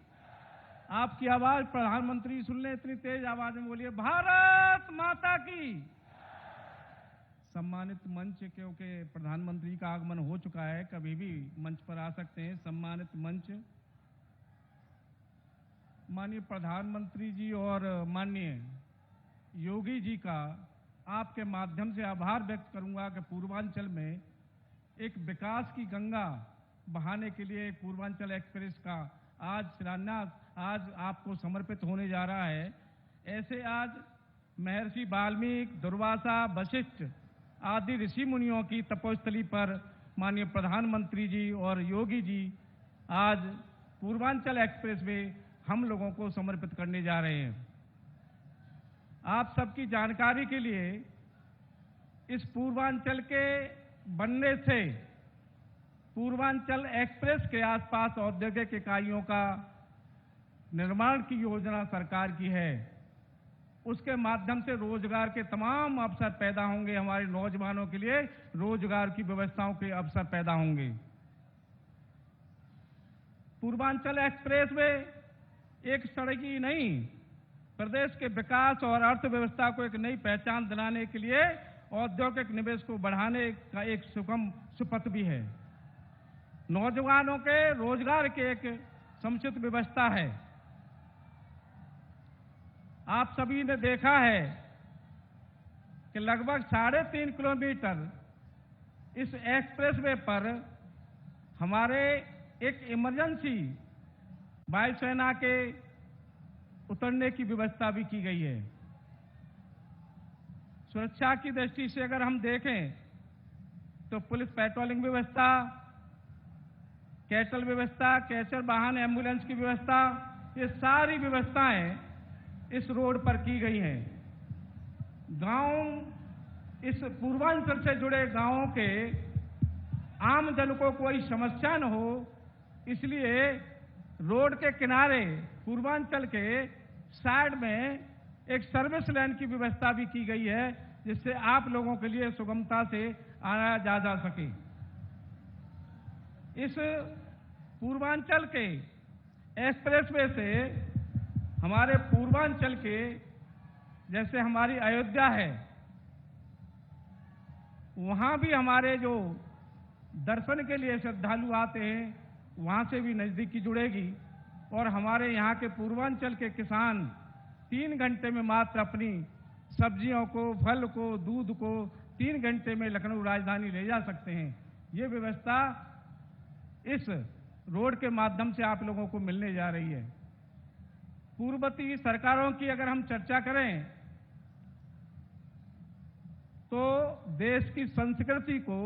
आपकी आवाज प्रधानमंत्री सुन ले, इतनी तेज आवाज में बोलिए, भारत माता की। सम्मानित मंच, क्योंकि प्रधानमंत्री का आगमन हो चुका है, कभी भी मंच पर आ सकते हैं। सम्मानित मंच, माननीय प्रधानमंत्री जी और माननीय योगी जी का आपके माध्यम से आभार व्यक्त करूंगा कि पूर्वांचल में एक विकास की गंगा बहाने के लिए पूर्वांचल एक्सप्रेस का आज शिलान्यास आज आपको समर्पित होने जा रहा है। ऐसे आज महर्षि वाल्मीकि, दुर्वासा, वशिष्ठ आदि ऋषि मुनियों की तपोस्थली पर माननीय प्रधानमंत्री जी और योगी जी आज पूर्वांचल एक्सप्रेस वे हम लोगों को समर्पित करने जा रहे हैं। आप सबकी जानकारी के लिए, इस पूर्वांचल के बनने से पूर्वांचल एक्सप्रेस के आसपास औद्योगिक इकाइयों का निर्माण की योजना सरकार की है। उसके माध्यम से रोजगार के तमाम अवसर पैदा होंगे। हमारे नौजवानों के लिए रोजगार की व्यवस्थाओं के अवसर पैदा होंगे। पूर्वांचल एक्सप्रेस वे एक सड़क ही नहीं, प्रदेश के विकास और अर्थव्यवस्था को एक नई पहचान दिलाने के लिए औद्योगिक निवेश को बढ़ाने का एक सुगम सुपथ भी है। नौजवानों के रोजगार की एक समुचित व्यवस्था है। आप सभी ने देखा है कि लगभग 3.5 किलोमीटर इस एक्सप्रेसवे पर हमारे एक इमरजेंसी वायुसेना के उतरने की व्यवस्था भी की गई है। सुरक्षा की दृष्टि से अगर हम देखें तो पुलिस पेट्रोलिंग व्यवस्था, कैटल व्यवस्था, कैचर वाहन, एम्बुलेंस की व्यवस्था, ये सारी व्यवस्थाएं इस रोड पर की गई हैं। गांव, इस पूर्वांचल से जुड़े गांवों के आम जन को कोई समस्या न हो, इसलिए रोड के किनारे पूर्वांचल के साइड में एक सर्विस लेन की व्यवस्था भी की गई है, जिससे आप लोगों के लिए सुगमता से आया जा सके। इस पूर्वांचल के एक्सप्रेसवे से हमारे पूर्वांचल के, जैसे हमारी अयोध्या है, वहां भी हमारे जो दर्शन के लिए श्रद्धालु आते हैं, वहां से भी नजदीकी जुड़ेगी। और हमारे यहाँ के पूर्वांचल के किसान 3 घंटे में मात्र अपनी सब्जियों को, फल को, दूध को 3 घंटे में लखनऊ राजधानी ले जा सकते हैं। ये व्यवस्था इस रोड के माध्यम से आप लोगों को मिलने जा रही है। पूर्ववर्ती सरकारों की अगर हम चर्चा करें तो देश की संस्कृति को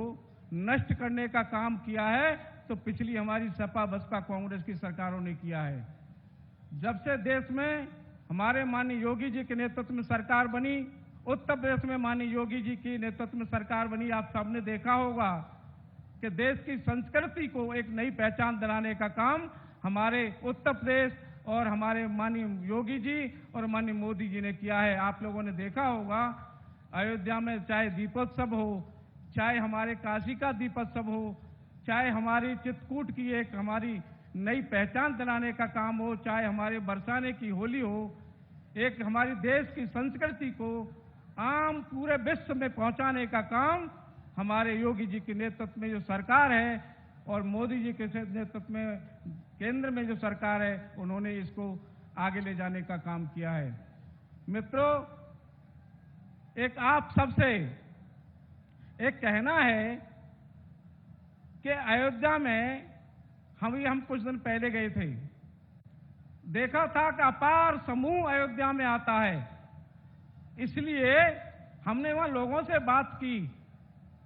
नष्ट करने का काम किया है तो पिछली हमारी सपा बसपा कांग्रेस की सरकारों ने किया है। जब से देश में हमारे माननीय योगी जी के नेतृत्व में सरकार बनी, उत्तर प्रदेश में माननीय योगी जी के नेतृत्व में सरकार बनी, आप सबने देखा होगा कि देश की संस्कृति को एक नई पहचान दिलाने का काम हमारे उत्तर प्रदेश और हमारे माननीय योगी जी और माननीय मोदी जी ने किया है। आप लोगों ने देखा होगा अयोध्या में चाहे दीपोत्सव हो, चाहे हमारे काशी का दीपोत्सव हो, चाहे हमारी चित्रकूट की एक हमारी नई पहचान दिलाने का काम हो, चाहे हमारे बरसाने की होली हो, एक हमारी देश की संस्कृति को आम पूरे विश्व में पहुंचाने का काम हमारे योगी जी के नेतृत्व में जो सरकार है और मोदी जी के नेतृत्व में केंद्र में जो सरकार है, उन्होंने इसको आगे ले जाने का काम किया है। मित्रों, एक आप सबसे एक कहना है कि अयोध्या में हम कुछ दिन पहले गए थे, देखा था कि अपार समूह अयोध्या में आता है। इसलिए हमने वहां लोगों से बात की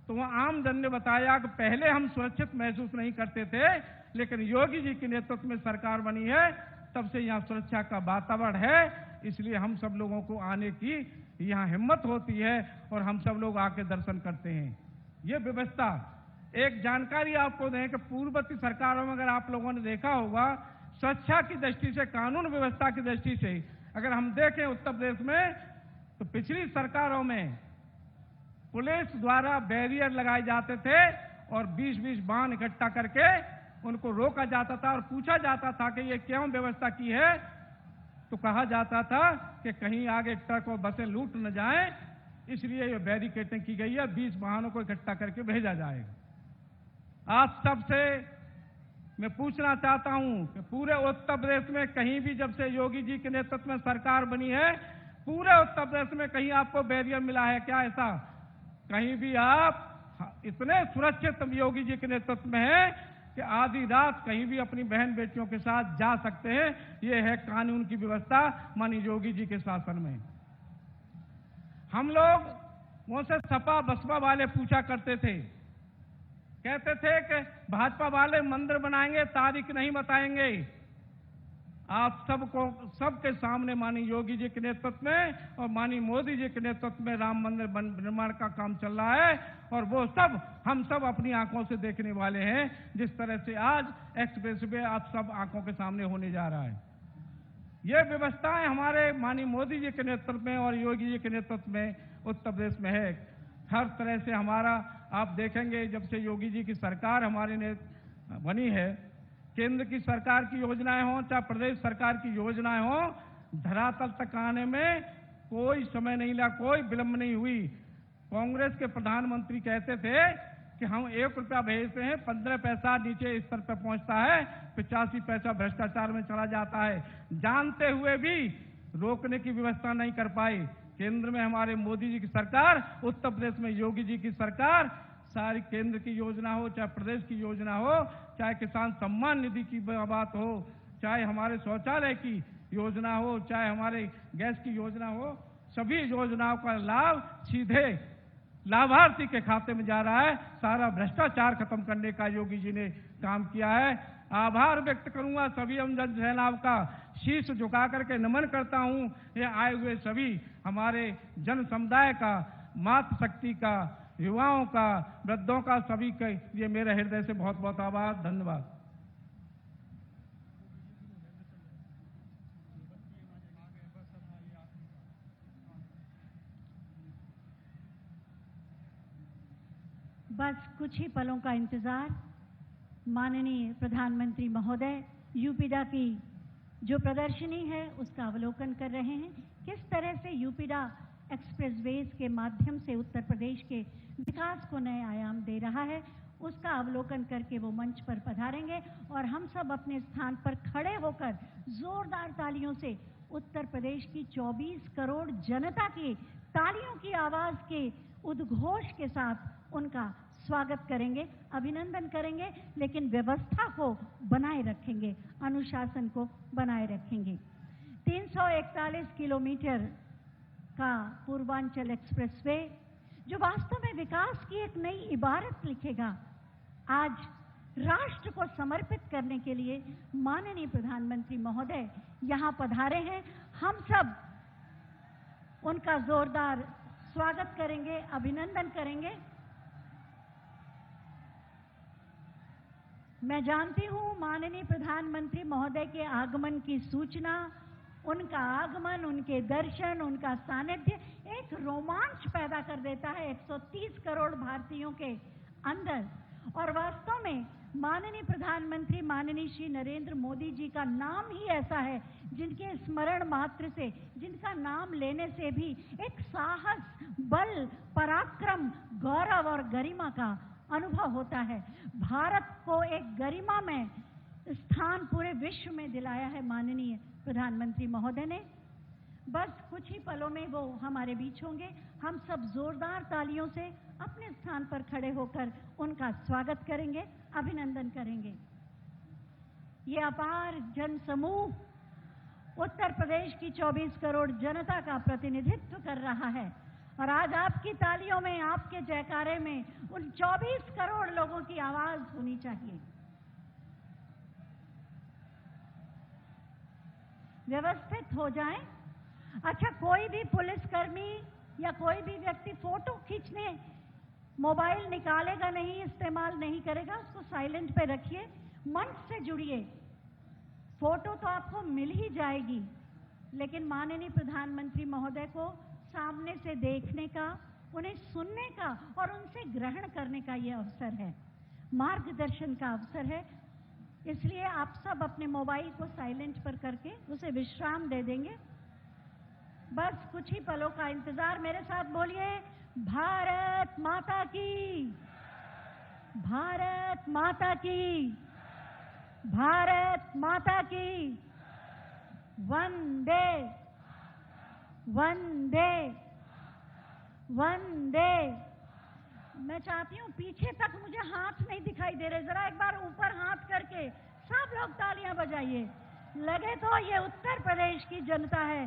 तो वहां आम जन ने बताया कि पहले हम सुरक्षित महसूस नहीं करते थे, लेकिन योगी जी के नेतृत्व में सरकार बनी है तब से यहाँ सुरक्षा का वातावरण है। इसलिए हम सब लोगों को आने की यहाँ हिम्मत होती है और हम सब लोग आके दर्शन करते हैं। ये व्यवस्था, एक जानकारी आपको दें कि पूर्ववर्ती सरकारों में अगर आप लोगों ने देखा होगा, सुरक्षा की दृष्टि से, कानून व्यवस्था की दृष्टि से अगर हम देखें उत्तर प्रदेश में, तो पिछली सरकारों में पुलिस द्वारा बैरियर लगाए जाते थे और 20-20 वाहन इकट्ठा करके उनको रोका जाता था और पूछा जाता था कि ये क्यों व्यवस्था की है, तो कहा जाता था कि कहीं आगे ट्रक और बसें लूट न जाएं, इसलिए ये बैरिकेडिंग की गई है, 20 वाहनों को इकट्ठा करके भेजा जाएगा। आप सबसे मैं पूछना चाहता हूं कि पूरे उत्तर प्रदेश में कहीं भी जब से योगी जी के नेतृत्व में सरकार बनी है, पूरे उत्तर प्रदेश में कहीं आपको बैरियर मिला है क्या? ऐसा कहीं भी आप इतने सुरक्षित योगी जी के नेतृत्व में है कि आधी रात कहीं भी अपनी बहन बेटियों के साथ जा सकते हैं। ये है कानून की व्यवस्था माननीय योगी जी के शासन में। हम लोग वो से सपा बसपा वाले पूछा करते थे, कहते थे कि भाजपा वाले मंदिर बनाएंगे, तारीख नहीं बताएंगे। आप सबके सामने माननीय योगी जी के नेतृत्व में और माननीय मोदी जी के नेतृत्व में राम मंदिर निर्माण का काम चल रहा है और वो सब हम सब अपनी आंखों से देखने वाले हैं। जिस तरह से आज एक्सप्रेस वे आप सब आंखों के सामने होने जा रहा है, ये व्यवस्थाएं हमारे माननीय मोदी जी के नेतृत्व में और योगी जी के नेतृत्व में उत्तर प्रदेश में है। हर तरह से हमारा आप देखेंगे जब से योगी जी की सरकार हमारे ने बनी है, केंद्र की सरकार की योजनाएं हों चाहे प्रदेश सरकार की योजनाएं हों, धरातल तक आने में कोई समय नहीं लगा, कोई विलंब नहीं हुई। कांग्रेस के प्रधानमंत्री कहते थे कि हम 1 रुपया भेजते हैं, 15 पैसा नीचे स्तर पर पहुंचता है, 85 पैसा भ्रष्टाचार में चला जाता है। जानते हुए भी रोकने की व्यवस्था नहीं कर पाई। केंद्र में हमारे मोदी जी की सरकार, उत्तर प्रदेश में योगी जी की सरकार, सारी केंद्र की योजना हो चाहे प्रदेश की योजना हो, चाहे किसान सम्मान निधि की बात हो, चाहे हमारे शौचालय की योजना हो, चाहे हमारे गैस की योजना हो, सभी योजनाओं का लाभ सीधे लाभार्थी के खाते में जा रहा है। सारा भ्रष्टाचार खत्म करने का योगी जी ने काम किया है। आभार व्यक्त करूंगा सभी जन सैलाब का, शीश झुका करके नमन करता हूं ये आए हुए सभी हमारे जन समुदाय का, मातृशक्ति का, युवाओं का, वृद्धों का, सभी के लिए मेरे हृदय से बहुत बहुत आभार, धन्यवाद। बस कुछ ही पलों का इंतजार। माननीय प्रधानमंत्री महोदय यूपीडा की जो प्रदर्शनी है उसका अवलोकन कर रहे हैं। किस तरह से यूपीडा एक्सप्रेसवेज के माध्यम से उत्तर प्रदेश के विकास को नए आयाम दे रहा है, उसका अवलोकन करके वो मंच पर पधारेंगे और हम सब अपने स्थान पर खड़े होकर जोरदार तालियों से उत्तर प्रदेश की 24 करोड़ जनता की तालियों की आवाज के उद्घोष के साथ उनका स्वागत करेंगे, अभिनंदन करेंगे, लेकिन व्यवस्था को बनाए रखेंगे, अनुशासन को बनाए रखेंगे। 341 किलोमीटर का पूर्वांचल एक्सप्रेसवे जो वास्तव में विकास की एक नई इबारत लिखेगा। आज राष्ट्र को समर्पित करने के लिए माननीय प्रधानमंत्री महोदय यहां पधारे हैं। हम सब उनका जोरदार स्वागत करेंगे, अभिनंदन करेंगे। मैं जानती हूं माननीय प्रधानमंत्री महोदय के आगमन की सूचना, उनका आगमन, उनके दर्शन, उनका सानिध्य एक रोमांच पैदा कर देता है 130 करोड़ भारतीयों के अंदर। और वास्तव में माननीय प्रधानमंत्री माननीय श्री नरेंद्र मोदी जी का नाम ही ऐसा है जिनके स्मरण मात्र से, जिनका नाम लेने से भी एक साहस, बल, पराक्रम, गौरव और गरिमा का अनुभव होता है। भारत को एक गरिमा में स्थान पूरे विश्व में दिलाया है माननीय प्रधानमंत्री महोदय ने। बस कुछ ही पलों में वो हमारे बीच होंगे। हम सब जोरदार तालियों से अपने स्थान पर खड़े होकर उनका स्वागत करेंगे, अभिनंदन करेंगे। ये अपार जन समूह उत्तर प्रदेश की 24 करोड़ जनता का प्रतिनिधित्व कर रहा है और आज आपकी तालियों में, आपके जयकारे में उन 24 करोड़ लोगों की आवाज होनी चाहिए। व्यवस्थित हो जाएं। अच्छा, कोई भी पुलिसकर्मी या कोई भी व्यक्ति फोटो खींचने मोबाइल निकालेगा नहीं, इस्तेमाल नहीं करेगा, उसको साइलेंट पे रखिए। मंच से जुड़िए। फोटो तो आपको मिल ही जाएगी, लेकिन माननीय प्रधानमंत्री महोदय को सामने से देखने का, उन्हें सुनने का और उनसे ग्रहण करने का ये अवसर है, मार्गदर्शन का अवसर है। इसलिए आप सब अपने मोबाइल को साइलेंट पर करके उसे विश्राम दे देंगे। बस कुछ ही पलों का इंतजार। मेरे साथ बोलिए, भारत माता की, भारत माता की, भारत माता की, वंदे वंदे वंदे। मैं चाहती हूँ पीछे तक मुझे हाथ नहीं दिखाई दे रहे, जरा एक बार ऊपर हाथ करके सब लोग तालियां बजाइए। लगे तो ये उत्तर प्रदेश की जनता है,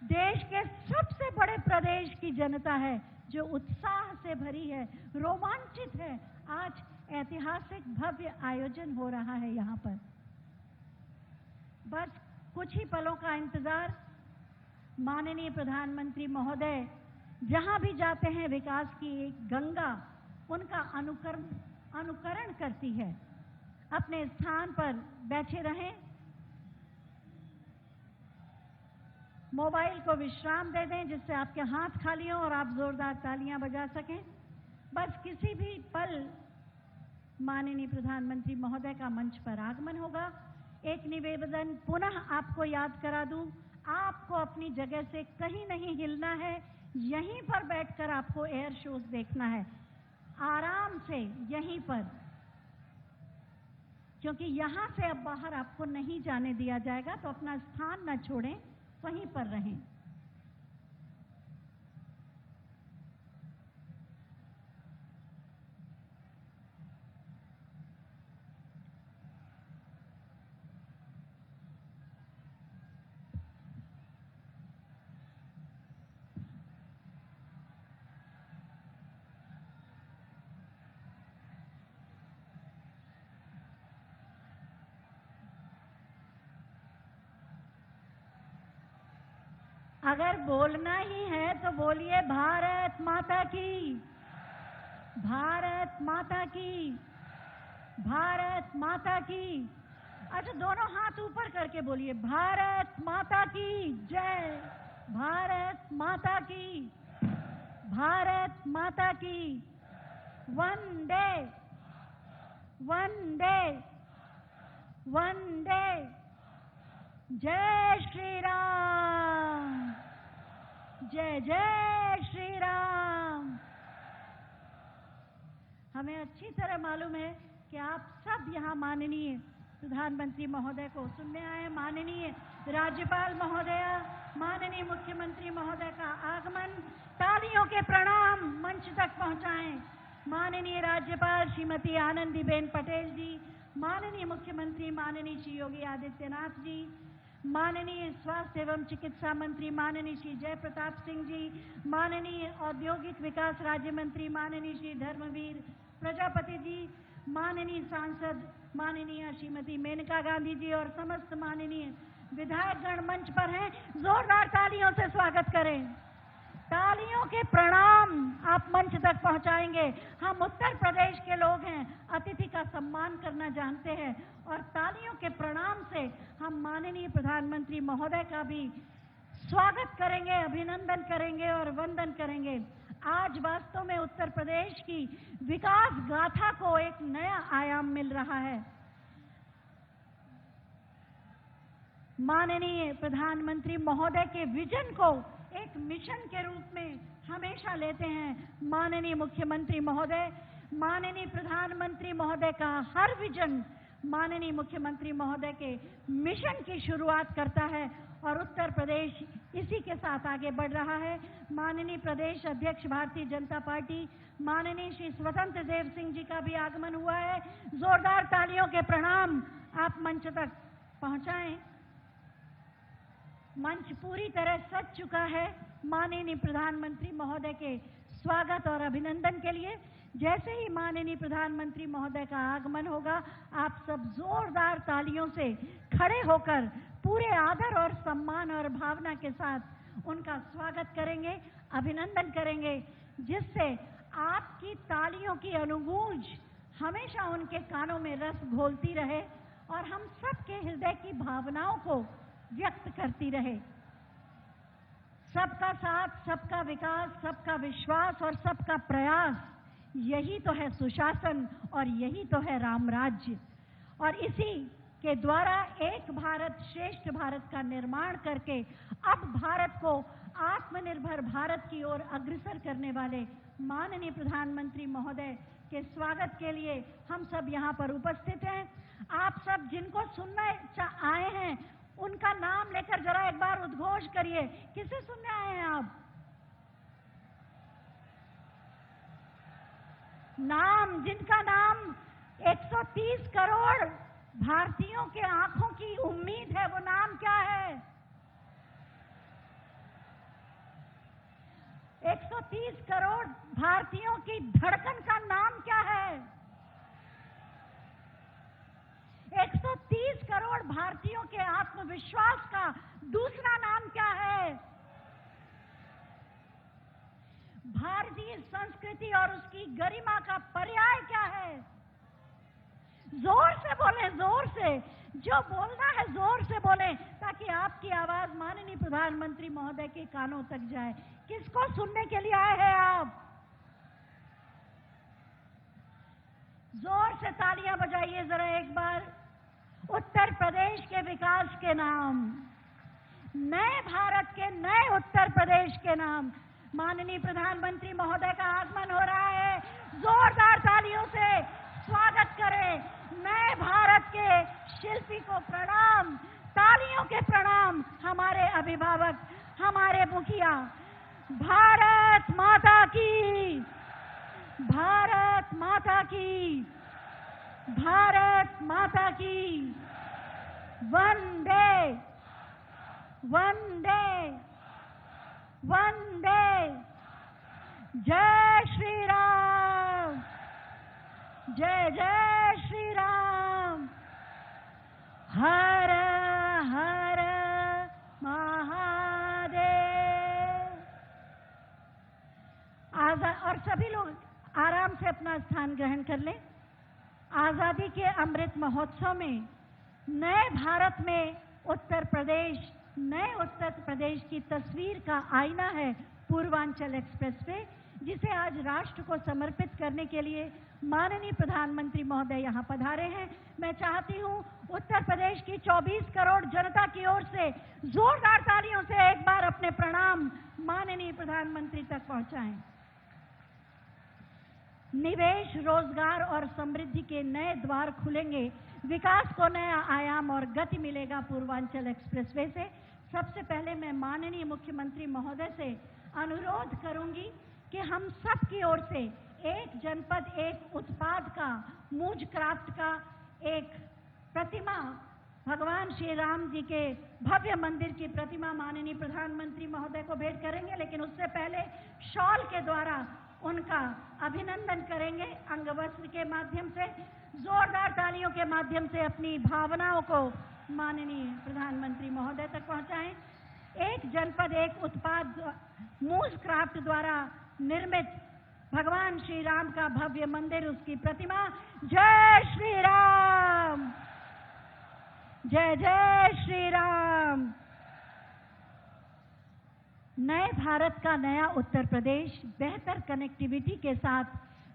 देश के सबसे बड़े प्रदेश की जनता है जो उत्साह से भरी है, रोमांचित है। आज ऐतिहासिक भव्य आयोजन हो रहा है यहाँ पर। बस कुछ ही पलों का इंतजार। माननीय प्रधानमंत्री महोदय जहां भी जाते हैं विकास की एक गंगा उनका अनुकरण करती है। अपने स्थान पर बैठे रहें, मोबाइल को विश्राम दे दें जिससे आपके हाथ खाली हों और आप जोरदार तालियां बजा सकें। बस किसी भी पल माननीय प्रधानमंत्री महोदय का मंच पर आगमन होगा। एक निवेदन पुनः आपको याद करा दूं, आपको अपनी जगह से कहीं नहीं हिलना है, यहीं पर बैठकर आपको एयर शोज देखना है, आराम से यहीं पर, क्योंकि यहां से अब बाहर आपको नहीं जाने दिया जाएगा। तो अपना स्थान न छोड़ें, वहीं पर रहें। अगर बोलना ही है तो बोलिए, भारत माता की, भारत माता की, भारत माता की। अच्छा, दोनों हाथ ऊपर करके बोलिए, भारत माता की जय, भारत माता की, भारत माता की, वंदे वंदे वंदे। जय श्री राम, जय जय श्री राम। हमें अच्छी तरह मालूम है कि आप सब यहाँ माननीय प्रधानमंत्री महोदय को सुनने आए। माननीय राज्यपाल महोदया, माननीय मुख्यमंत्री महोदय का आगमन, तालियों के प्रणाम मंच तक पहुंचाएं। माननीय राज्यपाल श्रीमती आनंदीबेन पटेल जी, माननीय मुख्यमंत्री माननीय श्री योगी आदित्यनाथ जी, माननीय स्वास्थ्य एवं चिकित्सा मंत्री माननीय श्री जय प्रताप सिंह जी, माननीय औद्योगिक विकास राज्य मंत्री माननीय श्री धर्मवीर प्रजापति जी, माननीय सांसद माननीय श्रीमती मेनका गांधी जी और समस्त माननीय विधायकगण मंच पर हैं। जोरदार तालियों से स्वागत करें। तालियों के प्रणाम आप मंच तक पहुंचाएंगे। हम उत्तर प्रदेश के लोग हैं, अतिथि का सम्मान करना जानते हैं और तालियों के प्रणाम से हम माननीय प्रधानमंत्री महोदय का भी स्वागत करेंगे, अभिनंदन करेंगे और वंदन करेंगे। आज वास्तव में उत्तर प्रदेश की विकास गाथा को एक नया आयाम मिल रहा है। माननीय प्रधानमंत्री महोदय के विजन को एक मिशन के रूप में हमेशा लेते हैं। माननीय मुख्यमंत्री महोदय, माननीय प्रधानमंत्री महोदय का हर विजन माननीय मुख्यमंत्री महोदय के मिशन की शुरुआत करता है और उत्तर प्रदेश इसी के साथ आगे बढ़ रहा है। माननीय प्रदेश अध्यक्ष भारतीय जनता पार्टी माननीय श्री स्वतंत्र देव सिंह जी का भी आगमन हुआ है। जोरदार तालियों के प्रणाम आप मंच तक पहुंचाएं। मंच पूरी तरह सज चुका है माननीय प्रधानमंत्री महोदय के स्वागत और अभिनंदन के लिए। जैसे ही माननीय प्रधानमंत्री महोदय का आगमन होगा, आप सब जोरदार तालियों से खड़े होकर पूरे आदर और सम्मान और भावना के साथ उनका स्वागत करेंगे, अभिनंदन करेंगे, जिससे आपकी तालियों की अनुगूंज हमेशा उनके कानों में रस घोलती रहे और हम सबके हृदय की भावनाओं को व्यक्त करती रहे। सबका साथ, सबका विकास, सबका विश्वास और सबका प्रयास, यही तो है सुशासन और यही तो है राम राज्य। और इसी के द्वारा एक भारत श्रेष्ठ भारत का निर्माण करके अब भारत को आत्मनिर्भर भारत की ओर अग्रसर करने वाले माननीय प्रधानमंत्री महोदय के स्वागत के लिए हम सब यहाँ पर उपस्थित हैं। आप सब जिनको सुनने आए हैं उनका नाम लेकर जरा एक बार उद्घोष करिए। किसे सुनने आए हैं आप? नाम, जिनका नाम 130 करोड़ भारतीयों के आंखों की उम्मीद है, वो नाम क्या है? 130 करोड़ भारतीयों की धड़कन का नाम क्या है? 130 करोड़ भारतीयों के आत्मविश्वास का दूसरा नाम क्या है? भारतीय संस्कृति और उसकी गरिमा का पर्याय क्या है? जोर से बोलें, जोर से। जो बोलना है जोर से बोलें ताकि आपकी आवाज माननीय प्रधानमंत्री महोदय के कानों तक जाए। किसको सुनने के लिए आए हैं आप? जोर से तालियां बजाइए जरा एक बार। उत्तर प्रदेश के विकास के नाम, नए भारत के नए उत्तर प्रदेश के नाम माननीय प्रधानमंत्री महोदय का आगमन हो रहा है। जोरदार तालियों से स्वागत करें। नए भारत के शिल्पी को प्रणाम, तालियों के प्रणाम। हमारे अभिभावक, हमारे मुखिया। भारत माता की, भारत माता की, भारत माता की। वंदे वंदे वंदे। जय श्री राम, जय जय श्री राम। हर हर महादेव। और सभी लोग आराम से अपना स्थान ग्रहण कर लें। आजादी के अमृत महोत्सव में नए भारत में उत्तर प्रदेश, नए उत्तर प्रदेश की तस्वीर का आईना है पूर्वांचल एक्सप्रेसवे, जिसे आज राष्ट्र को समर्पित करने के लिए माननीय प्रधानमंत्री महोदय यहाँ पधारे हैं। मैं चाहती हूँ उत्तर प्रदेश की 24 करोड़ जनता की ओर से जोरदार तालियों से एक बार अपने प्रणाम माननीय प्रधानमंत्री तक पहुंचाएं। निवेश, रोजगार और समृद्धि के नए द्वार खुलेंगे, विकास को नया आयाम और गति मिलेगा पूर्वांचल एक्सप्रेसवे से। सबसे पहले मैं माननीय मुख्यमंत्री महोदय से अनुरोध करूंगी कि हम सब की ओर से एक जनपद एक उत्पाद का, मूज क्राफ्ट का एक प्रतिमा भगवान श्री राम जी के भव्य मंदिर की प्रतिमा माननीय प्रधानमंत्री महोदय को भेंट करेंगे, लेकिन उससे पहले शॉल के द्वारा उनका अभिनंदन करेंगे। अंगवस्त्र के माध्यम से, जोरदार तालियों के माध्यम से अपनी भावनाओं को माननीय प्रधानमंत्री महोदय तक पहुंचाएं। एक जनपद एक उत्पाद मूज क्राफ्ट द्वारा निर्मित भगवान श्री राम का भव्य मंदिर, उसकी प्रतिमा। जय श्री राम, जय जय श्री राम। नए भारत का नया उत्तर प्रदेश बेहतर कनेक्टिविटी के साथ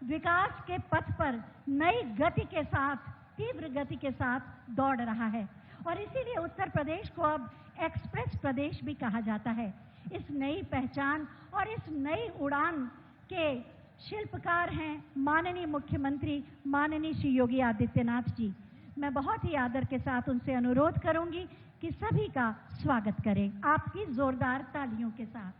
विकास के पथ पर नई गति के साथ, तीव्र गति के साथ दौड़ रहा है और इसीलिए उत्तर प्रदेश को अब एक्सप्रेस प्रदेश भी कहा जाता है। इस नई पहचान और इस नई उड़ान के शिल्पकार हैं माननीय मुख्यमंत्री माननीय श्री योगी आदित्यनाथ जी। मैं बहुत ही आदर के साथ उनसे अनुरोध करूंगी कि सभी का स्वागत करें आपकी जोरदार तालियों के साथ।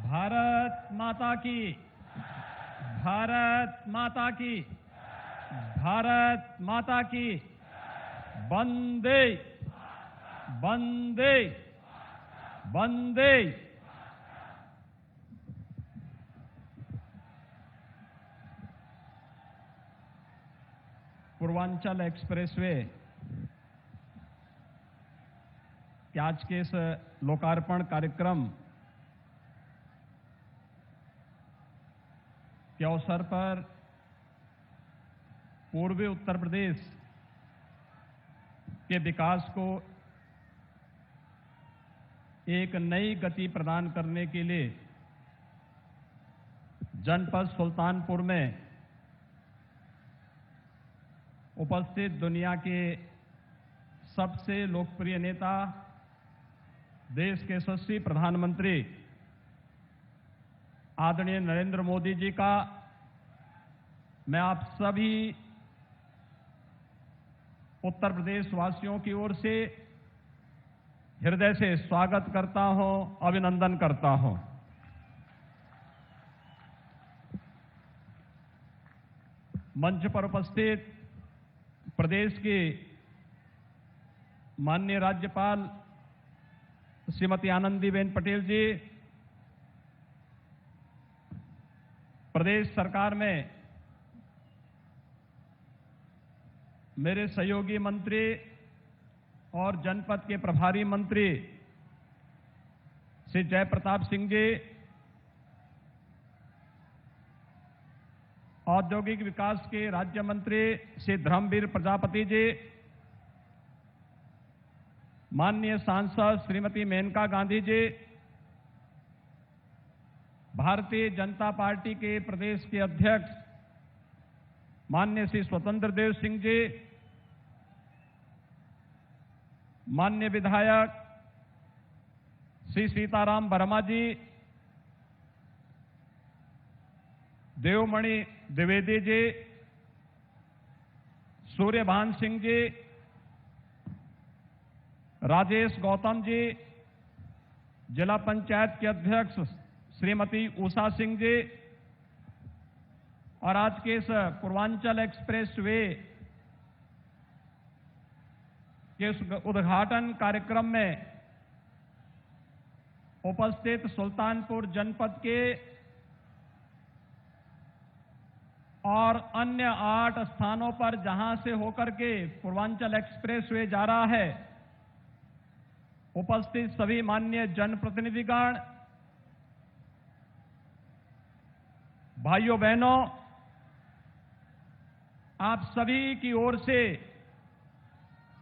भारत माता की, भारत माता की, भारत माता की। वंदे वंदे वंदे। पूर्वांचल एक्सप्रेसवे के आज के इस लोकार्पण कार्यक्रम के अवसर पर पूर्वी उत्तर प्रदेश के विकास को एक नई गति प्रदान करने के लिए जनपद सुल्तानपुर में उपस्थित दुनिया के सबसे लोकप्रिय नेता, देश के यशस्वी प्रधानमंत्री आदरणीय नरेंद्र मोदी जी का मैं आप सभी उत्तर प्रदेश वासियों की ओर से हृदय से स्वागत करता हूं, अभिनंदन करता हूं। मंच पर उपस्थित प्रदेश के माननीय राज्यपाल श्रीमती आनंदीबेन पटेल जी, प्रदेश सरकार में मेरे सहयोगी मंत्री और जनपद के प्रभारी मंत्री श्री जयप्रताप सिंह जी, औद्योगिक विकास के राज्य मंत्री श्री धर्मवीर प्रजापति जी, माननीय सांसद श्रीमती मेनका गांधी जी, भारतीय जनता पार्टी के प्रदेश के अध्यक्ष माननीय श्री स्वतंत्र देव सिंह जी, माननीय विधायक श्री सीताराम वर्मा जी, देवमणि द्विवेदी जी, सूर्यभान सिंह जी, राजेश गौतम जी, जिला पंचायत के अध्यक्ष श्रीमती उषा सिंह जी, और आज के इस पूर्वांचल एक्सप्रेस वे के उद्घाटन कार्यक्रम में उपस्थित सुल्तानपुर जनपद के और अन्य 8 स्थानों पर जहां से होकर के पूर्वांचल एक्सप्रेस वे जा रहा है, उपस्थित सभी माननीय जनप्रतिनिधिगण, भाइयों बहनों, आप सभी की ओर से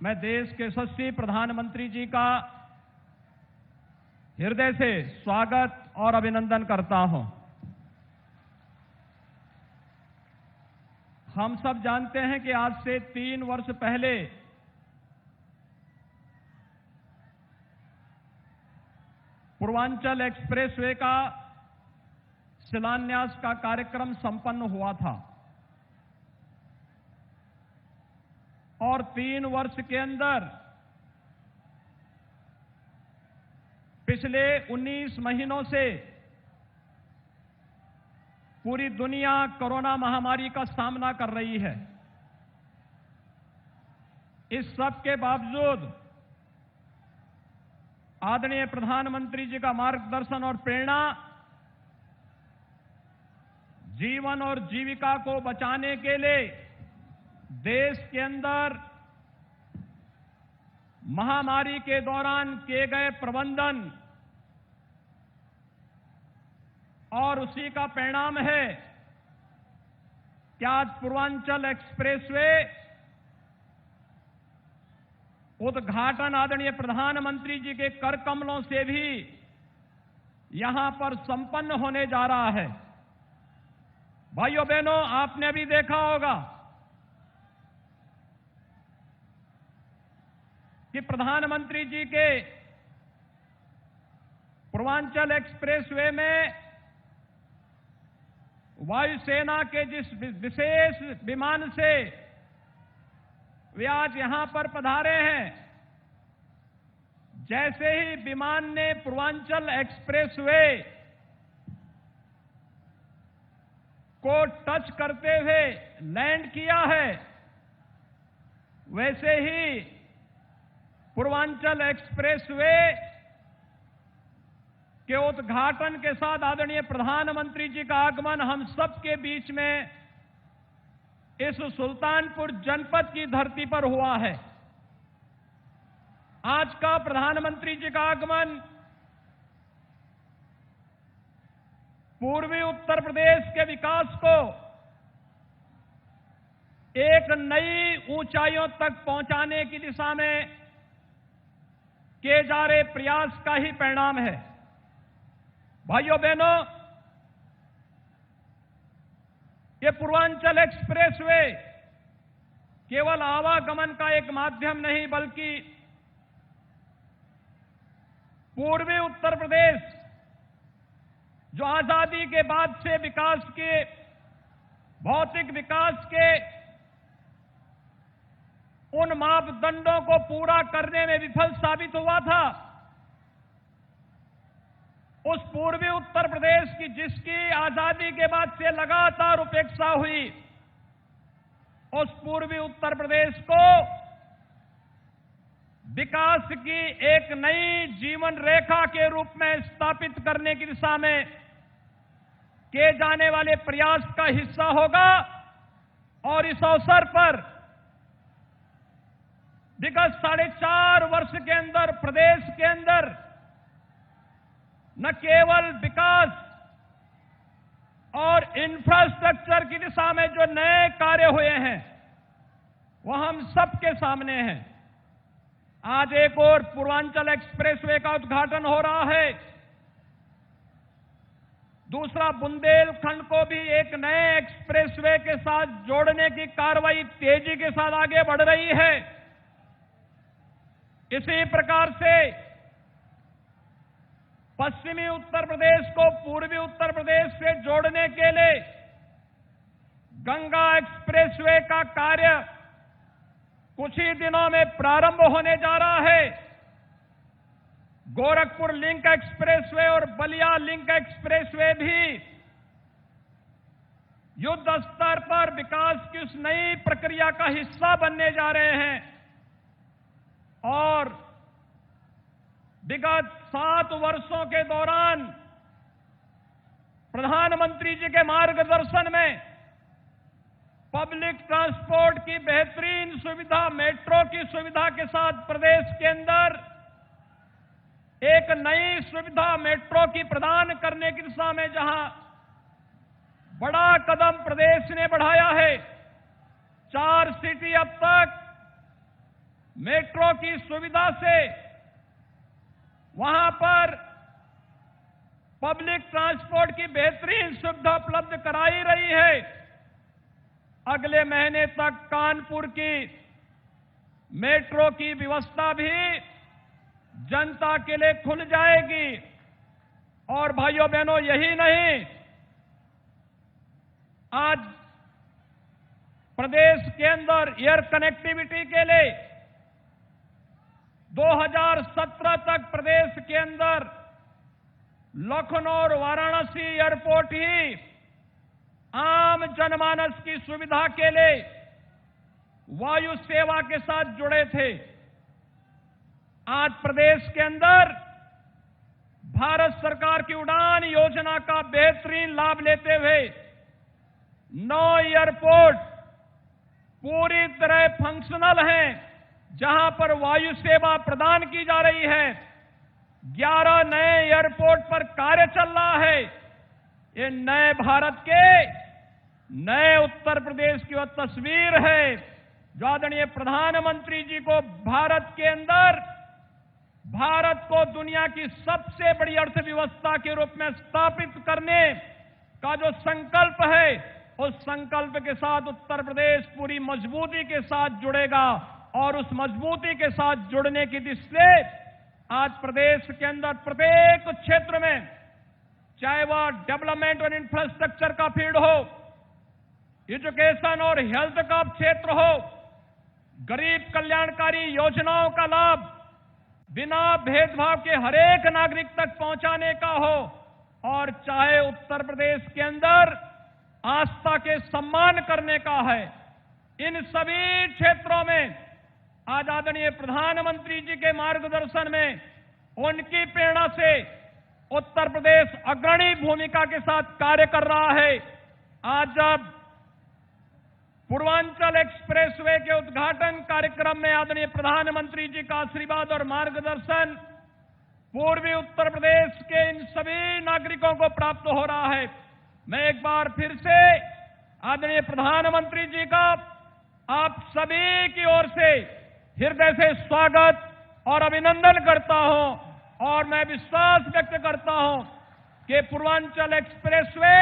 मैं देश के यशस्वी प्रधानमंत्री जी का हृदय से स्वागत और अभिनंदन करता हूं। हम सब जानते हैं कि आज से 3 वर्ष पहले पूर्वांचल एक्सप्रेसवे का शिलान्यास का कार्यक्रम संपन्न हुआ था। और 3 वर्ष के अंदर पिछले 19 महीनों से पूरी दुनिया कोरोना महामारी का सामना कर रही है। इस सब के बावजूद आदरणीय प्रधानमंत्री जी का मार्गदर्शन और प्रेरणा जीवन और जीविका को बचाने के लिए देश के अंदर महामारी के दौरान किए गए प्रबंधन और उसी का परिणाम है कि आज पूर्वांचल एक्सप्रेसवे उद्घाटन आदरणीय प्रधानमंत्री जी के कर कमलों से भी यहां पर संपन्न होने जा रहा है। भाइयों बहनों, आपने अभी देखा होगा कि प्रधानमंत्री जी के पूर्वांचल एक्सप्रेसवे में वायुसेना के जिस विशेष विमान से वे आज यहां पर पधारे हैं, जैसे ही विमान ने पूर्वांचल एक्सप्रेसवे को टच करते हुए लैंड किया है, वैसे ही पूर्वांचल एक्सप्रेसवे के उद्घाटन के साथ आदरणीय प्रधानमंत्री जी का आगमन हम सबके बीच में इस सुल्तानपुर जनपद की धरती पर हुआ है। आज का प्रधानमंत्री जी का आगमन पूर्वी उत्तर प्रदेश के विकास को एक नई ऊंचाइयों तक पहुंचाने की दिशा में किए जा रहे प्रयास का ही परिणाम है। भाइयों बहनों, ये पूर्वांचल एक्सप्रेसवे केवल आवागमन का एक माध्यम नहीं, बल्कि पूर्वी उत्तर प्रदेश जो आजादी के बाद से विकास के, भौतिक विकास के उन मापदंडों को पूरा करने में विफल साबित हुआ था, उस पूर्वी उत्तर प्रदेश की जिसकी आजादी के बाद से लगातार उपेक्षा हुई, उस पूर्वी उत्तर प्रदेश को विकास की एक नई जीवन रेखा के रूप में स्थापित करने की दिशा में किए जाने वाले प्रयास का हिस्सा होगा। और इस अवसर पर विगत 4.5 वर्ष के अंदर प्रदेश के अंदर न केवल विकास और इंफ्रास्ट्रक्चर की दिशा में जो नए कार्य हुए हैं वह हम सबके सामने हैं। आज एक और पूर्वांचल एक्सप्रेसवे का उद्घाटन हो रहा है, दूसरा बुंदेलखंड को भी एक नए एक्सप्रेसवे के साथ जोड़ने की कार्रवाई तेजी के साथ आगे बढ़ रही है। इसी प्रकार से पश्चिमी उत्तर प्रदेश को पूर्वी उत्तर प्रदेश से जोड़ने के लिए गंगा एक्सप्रेसवे का कार्य कुछ ही दिनों में प्रारंभ होने जा रहा है। गोरखपुर लिंक एक्सप्रेसवे और बलिया लिंक एक्सप्रेसवे भी युद्ध स्तर पर विकास की उस नई प्रक्रिया का हिस्सा बनने जा रहे हैं। और विगत 7 वर्षों के दौरान प्रधानमंत्री जी के मार्गदर्शन में पब्लिक ट्रांसपोर्ट की बेहतरीन सुविधा, मेट्रो की सुविधा के साथ प्रदेश के अंदर एक नई सुविधा मेट्रो की प्रदान करने की दिशा में जहां बड़ा कदम प्रदेश ने बढ़ाया है। 4 सिटी अब तक मेट्रो की सुविधा से वहां पर पब्लिक ट्रांसपोर्ट की बेहतरीन सुविधा उपलब्ध कराई रही है। अगले महीने तक कानपुर की मेट्रो की व्यवस्था भी जनता के लिए खुल जाएगी। और भाइयों बहनों, यही नहीं, आज प्रदेश के अंदर एयर कनेक्टिविटी के लिए 2017 तक प्रदेश के अंदर लखनऊ और वाराणसी एयरपोर्ट ही आम जनमानस की सुविधा के लिए वायु सेवा के साथ जुड़े थे। आज प्रदेश के अंदर भारत सरकार की उड़ान योजना का बेहतरीन लाभ लेते हुए 9 एयरपोर्ट पूरी तरह फंक्शनल हैं, जहां पर वायु सेवा प्रदान की जा रही है। 11 नए एयरपोर्ट पर कार्य चल रहा है। ये नए भारत के, नए उत्तर प्रदेश की वह तस्वीर है जो आदरणीय प्रधानमंत्री जी को भारत के अंदर, भारत को दुनिया की सबसे बड़ी अर्थव्यवस्था के रूप में स्थापित करने का जो संकल्प है, उस संकल्प के साथ उत्तर प्रदेश पूरी मजबूती के साथ जुड़ेगा। और उस मजबूती के साथ जुड़ने की दृष्टि से आज प्रदेश के अंदर प्रत्येक क्षेत्र में, चाहे वह डेवलपमेंट और इंफ्रास्ट्रक्चर का फील्ड हो, एजुकेशन और हेल्थ का क्षेत्र हो, गरीब कल्याणकारी योजनाओं का लाभ बिना भेदभाव के हरेक नागरिक तक पहुंचाने का हो, और चाहे उत्तर प्रदेश के अंदर आस्था के सम्मान करने का है, इन सभी क्षेत्रों में आज आदरणीय प्रधानमंत्री जी के मार्गदर्शन में, उनकी प्रेरणा से उत्तर प्रदेश अग्रणी भूमिका के साथ कार्य कर रहा है। आज जब पूर्वांचल एक्सप्रेसवे के उद्घाटन कार्यक्रम में आदरणीय प्रधानमंत्री जी का आशीर्वाद और मार्गदर्शन पूर्वी उत्तर प्रदेश के इन सभी नागरिकों को प्राप्त हो रहा है, मैं एक बार फिर से आदरणीय प्रधानमंत्री जी का आप सभी की ओर से हृदय से स्वागत और अभिनंदन करता हूं। और मैं विश्वास व्यक्त करता हूं कि पूर्वांचल एक्सप्रेसवे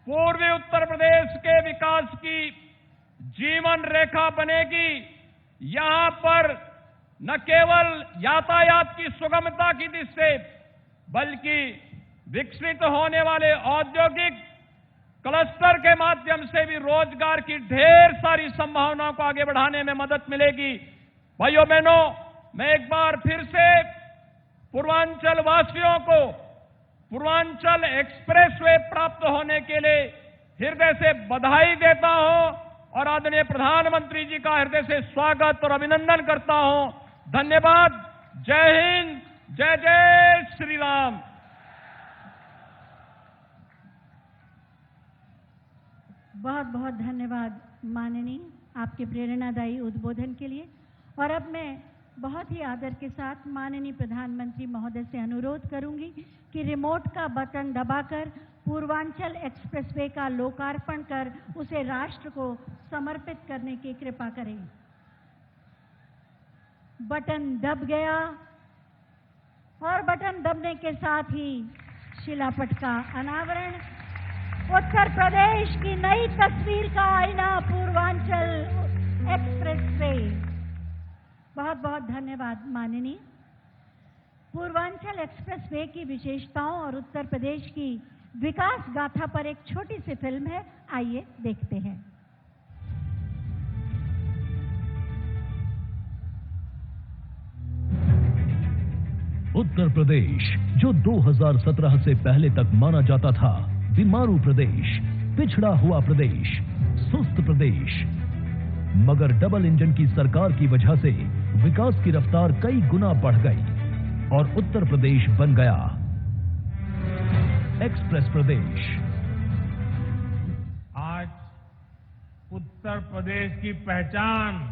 पूर्वी उत्तर प्रदेश के विकास की जीवन रेखा बनेगी। यहां पर न केवल यातायात की सुगमता की दृष्टि से, बल्कि विकसित होने वाले औद्योगिक क्लस्टर के माध्यम से भी रोजगार की ढेर सारी संभावनाओं को आगे बढ़ाने में मदद मिलेगी। भाइयों बहनों, मैं एक बार फिर से पूर्वांचल वासियों को पूर्वांचल एक्सप्रेसवे प्राप्त होने के लिए हृदय से बधाई देता हूं और आदरणीय प्रधानमंत्री जी का हृदय से स्वागत और अभिनंदन करता हूं। धन्यवाद। जय हिंद, जय जय श्री राम। बहुत बहुत धन्यवाद माननीय, आपके प्रेरणादायी उद्बोधन के लिए। और अब मैं बहुत ही आदर के साथ माननीय प्रधानमंत्री महोदय से अनुरोध करूंगी कि रिमोट का बटन दबाकर पूर्वांचल एक्सप्रेसवे का लोकार्पण कर उसे राष्ट्र को समर्पित करने की कृपा करें। बटन दब गया और बटन दबने के साथ ही शिलापट का अनावरण। उत्तर प्रदेश की नई तस्वीर का आईना पूर्वांचल एक्सप्रेसवे। बहुत बहुत धन्यवाद माननीय। पूर्वांचल एक्सप्रेसवे की विशेषताओं और उत्तर प्रदेश की विकास गाथा पर एक छोटी सी फिल्म है, आइए देखते हैं। उत्तर प्रदेश जो 2017 से पहले तक माना जाता था बीमारू प्रदेश, पिछड़ा हुआ प्रदेश, सुस्त प्रदेश, मगर डबल इंजन की सरकार की वजह से विकास की रफ्तार कई गुना बढ़ गई और उत्तर प्रदेश बन गया एक्सप्रेस प्रदेश। आज उत्तर प्रदेश की पहचान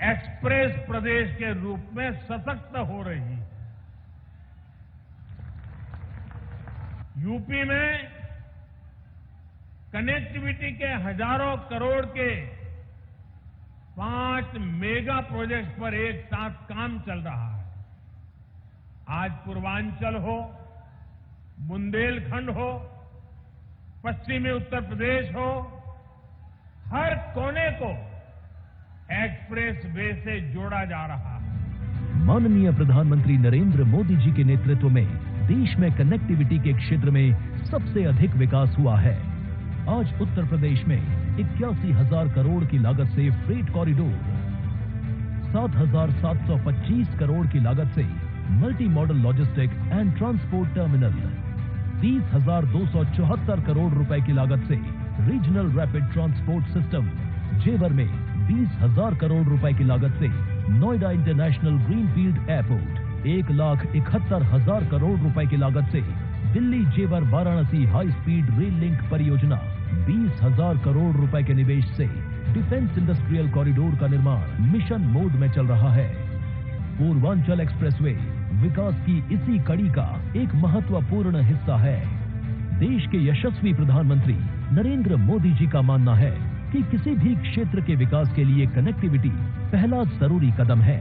एक्सप्रेस प्रदेश के रूप में सशक्त हो रही है। यूपी में कनेक्टिविटी के हजारों करोड़ के 5 मेगा प्रोजेक्ट पर एक साथ काम चल रहा है। आज पूर्वांचल हो, बुंदेलखंड हो, पश्चिमी उत्तर प्रदेश हो, हर कोने को एक्सप्रेस वे से जोड़ा जा रहा है। माननीय प्रधानमंत्री नरेंद्र मोदी जी के नेतृत्व में देश में कनेक्टिविटी के क्षेत्र में सबसे अधिक विकास हुआ है। आज उत्तर प्रदेश में 81,000 करोड़ की लागत से फ्रेट कॉरिडोर, 7,725 करोड़ की लागत से multi modal logistic and transport terminal, 30,274 crore रुपए की लागत से रीजनल रैपिड ट्रांसपोर्ट सिस्टम, जेवर में 20,000 करोड़ रुपए की लागत से Noida international greenfield airport, 1,71,000 crore रुपए की लागत से दिल्ली जेवर Varanasi high speed rail link परियोजना, 20,000 करोड़ रुपए के निवेश से डिफेंस इंडस्ट्रियल कॉरिडोर का निर्माण मिशन मोड में चल रहा है। पूर्वांचल एक्सप्रेसवे विकास की इसी कड़ी का एक महत्वपूर्ण हिस्सा है। देश के यशस्वी प्रधानमंत्री नरेंद्र मोदी जी का मानना है कि किसी भी क्षेत्र के विकास के लिए कनेक्टिविटी पहला जरूरी कदम है,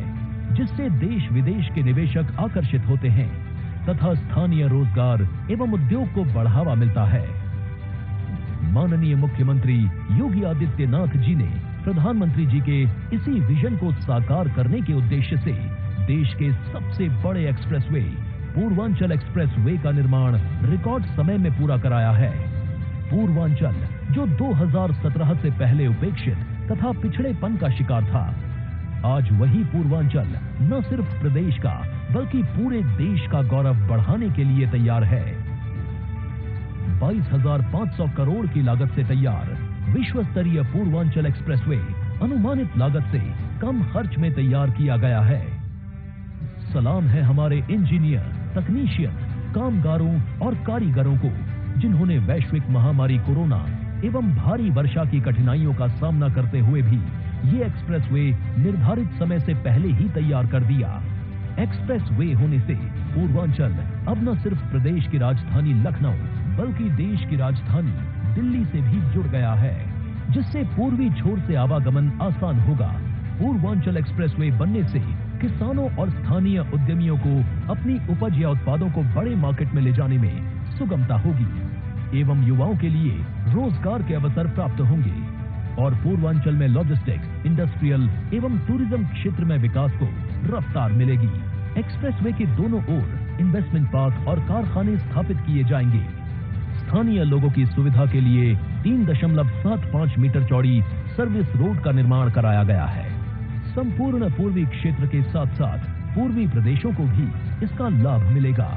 जिससे देश विदेश के निवेशक आकर्षित होते हैं तथा स्थानीय रोजगार एवं उद्योग को बढ़ावा मिलता है। माननीय मुख्यमंत्री योगी आदित्यनाथ जी ने प्रधानमंत्री जी के इसी विजन को साकार करने के उद्देश्य से देश के सबसे बड़े एक्सप्रेसवे पूर्वांचल एक्सप्रेसवे का निर्माण रिकॉर्ड समय में पूरा कराया है। पूर्वांचल, जो 2017 से पहले उपेक्षित तथा पिछड़ेपन का शिकार था, आज वही पूर्वांचल न सिर्फ प्रदेश का बल्कि पूरे देश का गौरव बढ़ाने के लिए तैयार है। 22,500 करोड़ की लागत से तैयार विश्व स्तरीय पूर्वांचल एक्सप्रेसवे अनुमानित लागत से कम खर्च में तैयार किया गया है। सलाम है हमारे इंजीनियर, तकनीशियन, कामगारों और कारीगरों को, जिन्होंने वैश्विक महामारी कोरोना एवं भारी वर्षा की कठिनाइयों का सामना करते हुए भी ये एक्सप्रेसवे निर्धारित समय से पहले ही तैयार कर दिया। एक्सप्रेसवे होने से पूर्वांचल अब न सिर्फ प्रदेश की राजधानी लखनऊ बल्कि देश की राजधानी दिल्ली से भी जुड़ गया है, जिससे पूर्वी छोर से आवागमन आसान होगा। पूर्वांचल एक्सप्रेसवे बनने से किसानों और स्थानीय उद्यमियों को अपनी उपज या उत्पादों को बड़े मार्केट में ले जाने में सुगमता होगी एवं युवाओं के लिए रोजगार के अवसर प्राप्त होंगे और पूर्वांचल में लॉजिस्टिक्स, इंडस्ट्रियल एवं टूरिज्म क्षेत्र में विकास को रफ्तार मिलेगी। एक्सप्रेसवे के दोनों ओर इन्वेस्टमेंट पार्क और कारखाने स्थापित किए जाएंगे। स्थानीय लोगों की सुविधा के लिए 3.75 मीटर चौड़ी सर्विस रोड का निर्माण कराया गया है। संपूर्ण पूर्वी क्षेत्र के साथ साथ पूर्वी प्रदेशों को भी इसका लाभ मिलेगा।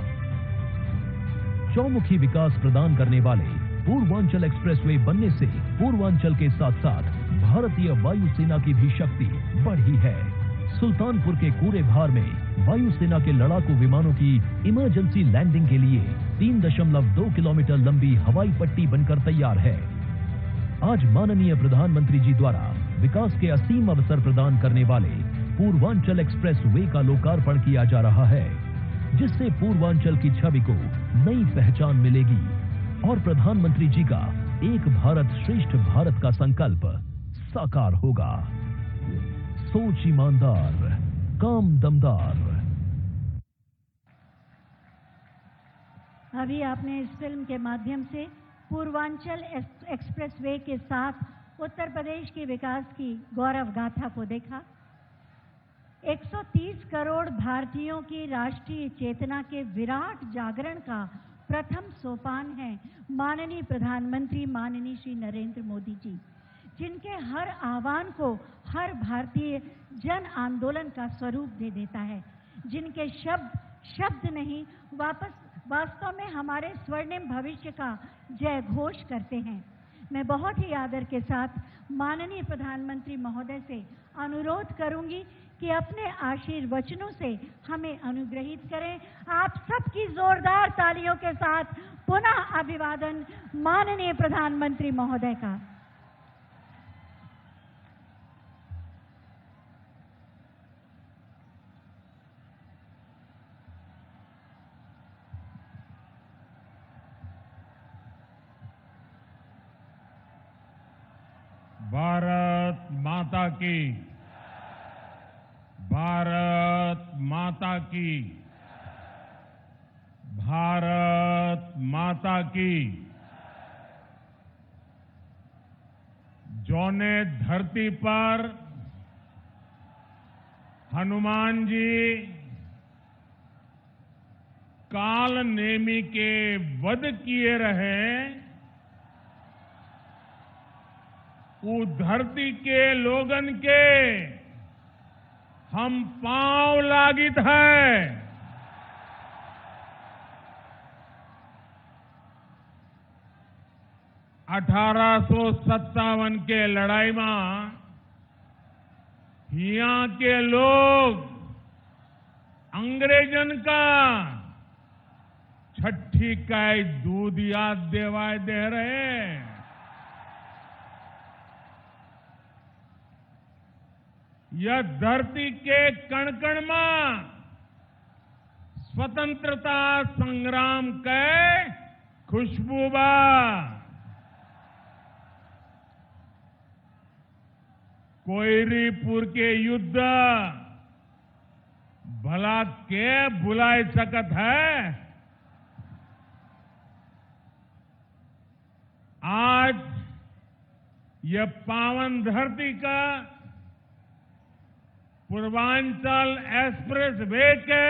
चौमुखी विकास प्रदान करने वाले पूर्वांचल एक्सप्रेसवे बनने से पूर्वांचल के साथ साथ भारतीय वायुसेना की भी शक्ति बढ़ी है। सुल्तानपुर के कूरे भार में वायुसेना के लड़ाकू विमानों की इमरजेंसी लैंडिंग के लिए 3.2 किलोमीटर लंबी हवाई पट्टी बनकर तैयार है। आज माननीय प्रधानमंत्री जी द्वारा विकास के असीम अवसर प्रदान करने वाले पूर्वांचल एक्सप्रेसवे का लोकार्पण किया जा रहा है, जिससे पूर्वांचल की छवि को नई पहचान मिलेगी और प्रधानमंत्री जी का एक भारत श्रेष्ठ भारत का संकल्प साकार होगा। सोच ईमानदार, काम दमदार। अभी आपने इस फिल्म के माध्यम से पूर्वांचल एक्सप्रेसवे के साथ उत्तर प्रदेश के विकास की गौरव गाथा को देखा। 130 करोड़ भारतीयों की राष्ट्रीय चेतना के विराट जागरण का प्रथम सोपान है माननीय प्रधानमंत्री माननीय श्री नरेंद्र मोदी जी, जिनके हर आह्वान को हर भारतीय जन आंदोलन का स्वरूप दे देता है, जिनके शब्द नहीं वास्तव में हमारे स्वर्णिम भविष्य का जय घोष करते हैं। मैं बहुत ही आदर के साथ माननीय प्रधानमंत्री महोदय से अनुरोध करूंगी कि अपने आशीर्वचनों से हमें अनुग्रहित करें। आप सबकी जोरदार तालियों के साथ पुनः अभिवादन माननीय प्रधानमंत्री महोदय का। भारत माता की, भारत माता की, भारत माता की। जौने धरती पर हनुमान जी काल नेमी के वध किए रहे, उस धरती के लोगन के हम पांव लागित है। 1857 के लड़ाई में यहाँ के लोग अंग्रेजन का छठी का दूध याद देवाए दे रहे हैं। यह धरती के कण कण में स्वतंत्रता संग्राम के खुशबू बा। कोयरीपुर के युद्ध भला के बुलाए सकत है। आज यह पावन धरती का पूर्वांचल एक्सप्रेस वे के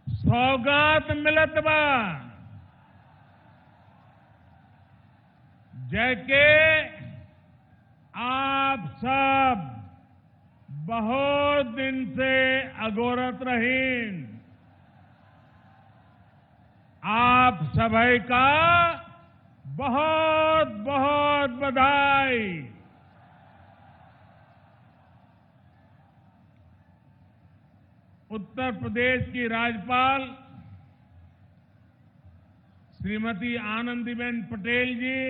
सौगात मिलत बा। जैके आप सब बहुत दिन से अगोरत रहीन। आप सभी का बहुत बहुत बधाई। उत्तर प्रदेश की राज्यपाल श्रीमती आनंदीबेन पटेल जी,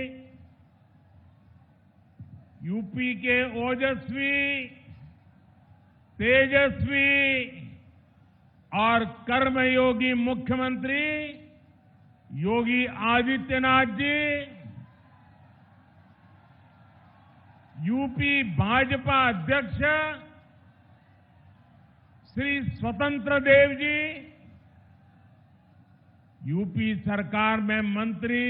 यूपी के ओजस्वी, तेजस्वी और कर्मयोगी मुख्यमंत्री योगी आदित्यनाथ जी, यूपी भाजपा अध्यक्ष श्री स्वतंत्र देव जी, यूपी सरकार में मंत्री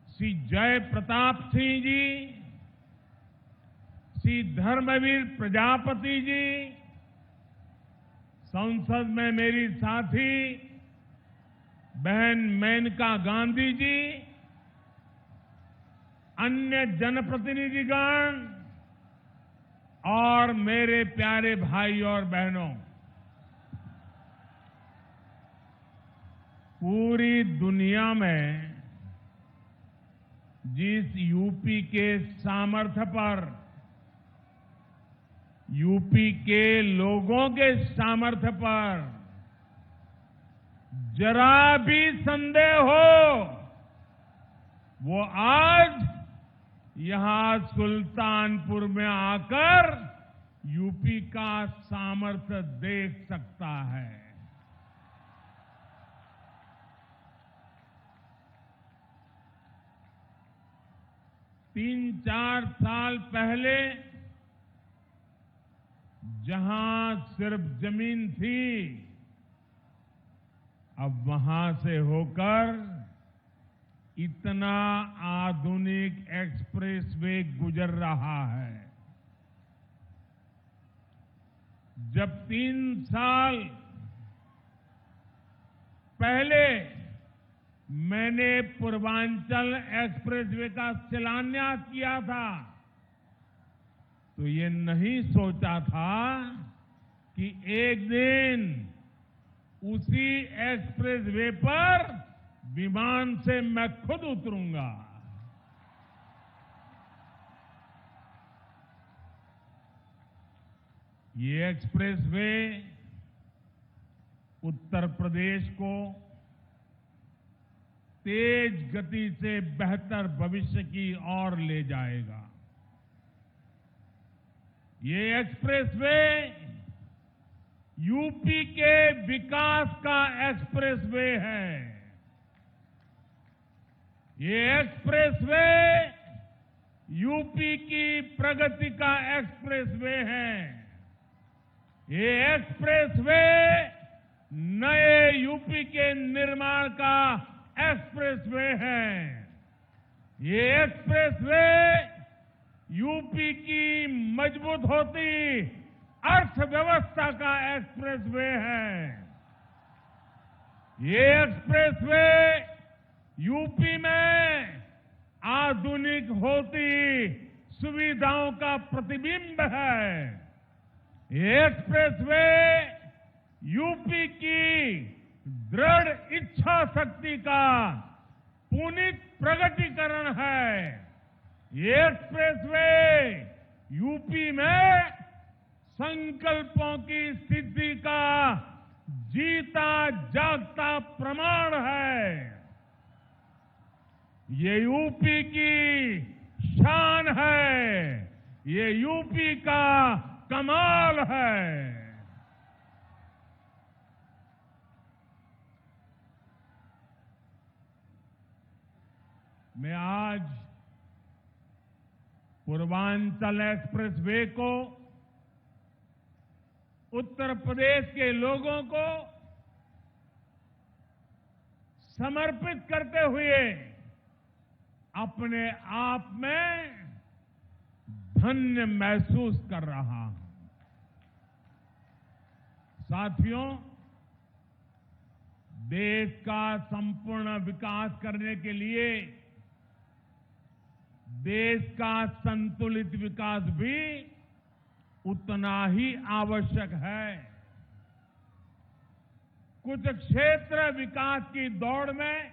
श्री जय प्रताप सिंह जी, श्री धर्मवीर प्रजापति जी, संसद में मेरी साथी बहन मेनका गांधी जी, अन्य जनप्रतिनिधिगण और मेरे प्यारे भाई और बहनों, पूरी दुनिया में जिस यूपी के सामर्थ्य पर, यूपी के लोगों के सामर्थ्य पर जरा भी संदेह हो, वो आज यहां सुल्तानपुर में आकर यूपी का सामर्थ्य देख सकता है। तीन चार साल पहले जहां सिर्फ जमीन थी, अब वहां से होकर इतना आधुनिक एक्सप्रेसवे गुजर रहा है। जब 3 साल पहले मैंने पूर्वांचल एक्सप्रेसवे का शिलान्यास किया था, तो ये नहीं सोचा था कि एक दिन उसी एक्सप्रेसवे पर विमान से मैं खुद उतरूंगा। ये एक्सप्रेसवे उत्तर प्रदेश को तेज गति से बेहतर भविष्य की ओर ले जाएगा। ये एक्सप्रेसवे यूपी के विकास का एक्सप्रेसवे है। ये एक्सप्रेसवे यूपी की प्रगति का एक्सप्रेसवे है। ये एक्सप्रेसवे नए यूपी के निर्माण का एक्सप्रेसवे है। ये एक्सप्रेसवे यूपी की मजबूत होती अर्थव्यवस्था का एक्सप्रेसवे है। ये एक्सप्रेसवे यूपी में आधुनिक होती सुविधाओं का प्रतिबिंब है। ये एक्सप्रेसवे यूपी की दृढ़ इच्छा शक्ति का पुनीत प्रगटीकरण है। ये एक्सप्रेसवे यूपी में संकल्पों की सिद्धि का जीता जागता प्रमाण है। ये यूपी की शान है, ये यूपी का कमाल है। मैं आज पूर्वांचल एक्सप्रेसवे को उत्तर प्रदेश के लोगों को समर्पित करते हुए अपने आप में धन्य महसूस कर रहा हूं। साथियों, देश का संपूर्ण विकास करने के लिए देश का संतुलित विकास भी उतना ही आवश्यक है। कुछ क्षेत्र विकास की दौड़ में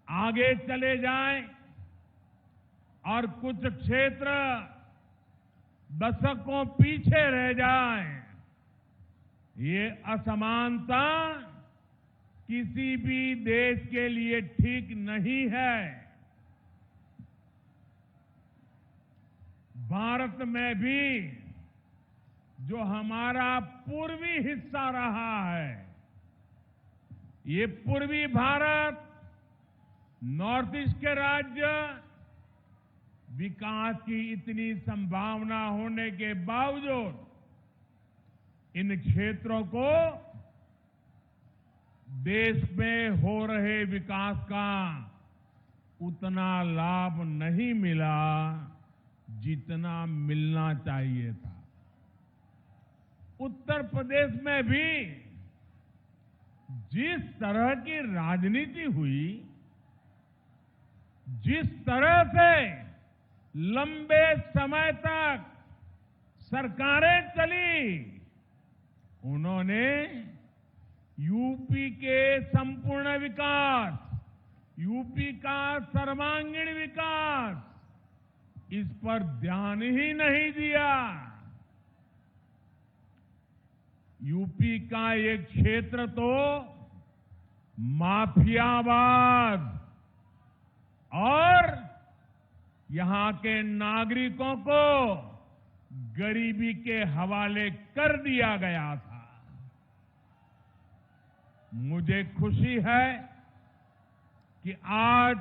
आगे चले जाएं और कुछ क्षेत्र दशकों पीछे रह जाएं। ये असमानता किसी भी देश के लिए ठीक नहीं है। भारत में भी जो हमारा पूर्वी हिस्सा रहा है, ये पूर्वी भारत, नॉर्थ ईस्ट के राज्य विकास की इतनी संभावना होने के बावजूद इन क्षेत्रों को देश में हो रहे विकास का उतना लाभ नहीं मिला जितना मिलना चाहिए था। उत्तर प्रदेश में भी जिस तरह की राजनीति हुई, जिस तरह से लंबे समय तक सरकारें चली, उन्होंने यूपी के संपूर्ण विकास, यूपी का सर्वांगीण विकास, इस पर ध्यान ही नहीं दिया। यूपी का एक क्षेत्र तो माफियावाद और यहां के नागरिकों को गरीबी के हवाले कर दिया गया था। मुझे खुशी है कि आज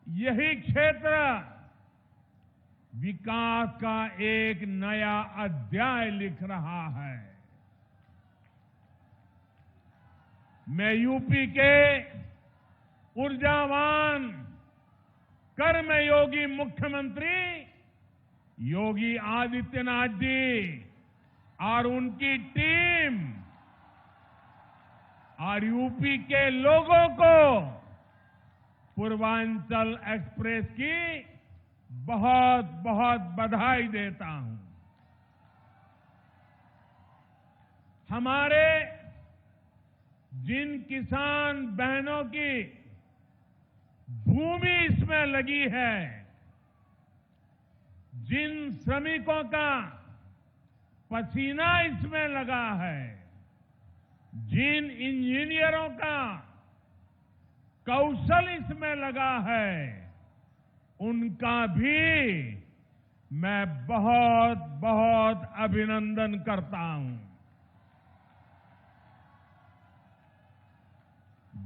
यही क्षेत्र विकास का एक नया अध्याय लिख रहा है। मैं यूपी के ऊर्जावान कर्मयोगी मुख्यमंत्री योगी आदित्यनाथ जी और उनकी टीम और यूपी के लोगों को पूर्वांचल एक्सप्रेस की बहुत बहुत बधाई देता हूं। हमारे जिन किसान बहनों की भूमि इसमें लगी है, जिन श्रमिकों का पसीना इसमें लगा है, जिन इंजीनियरों का कौशल इसमें लगा है, उनका भी मैं बहुत बहुत अभिनंदन करता हूं।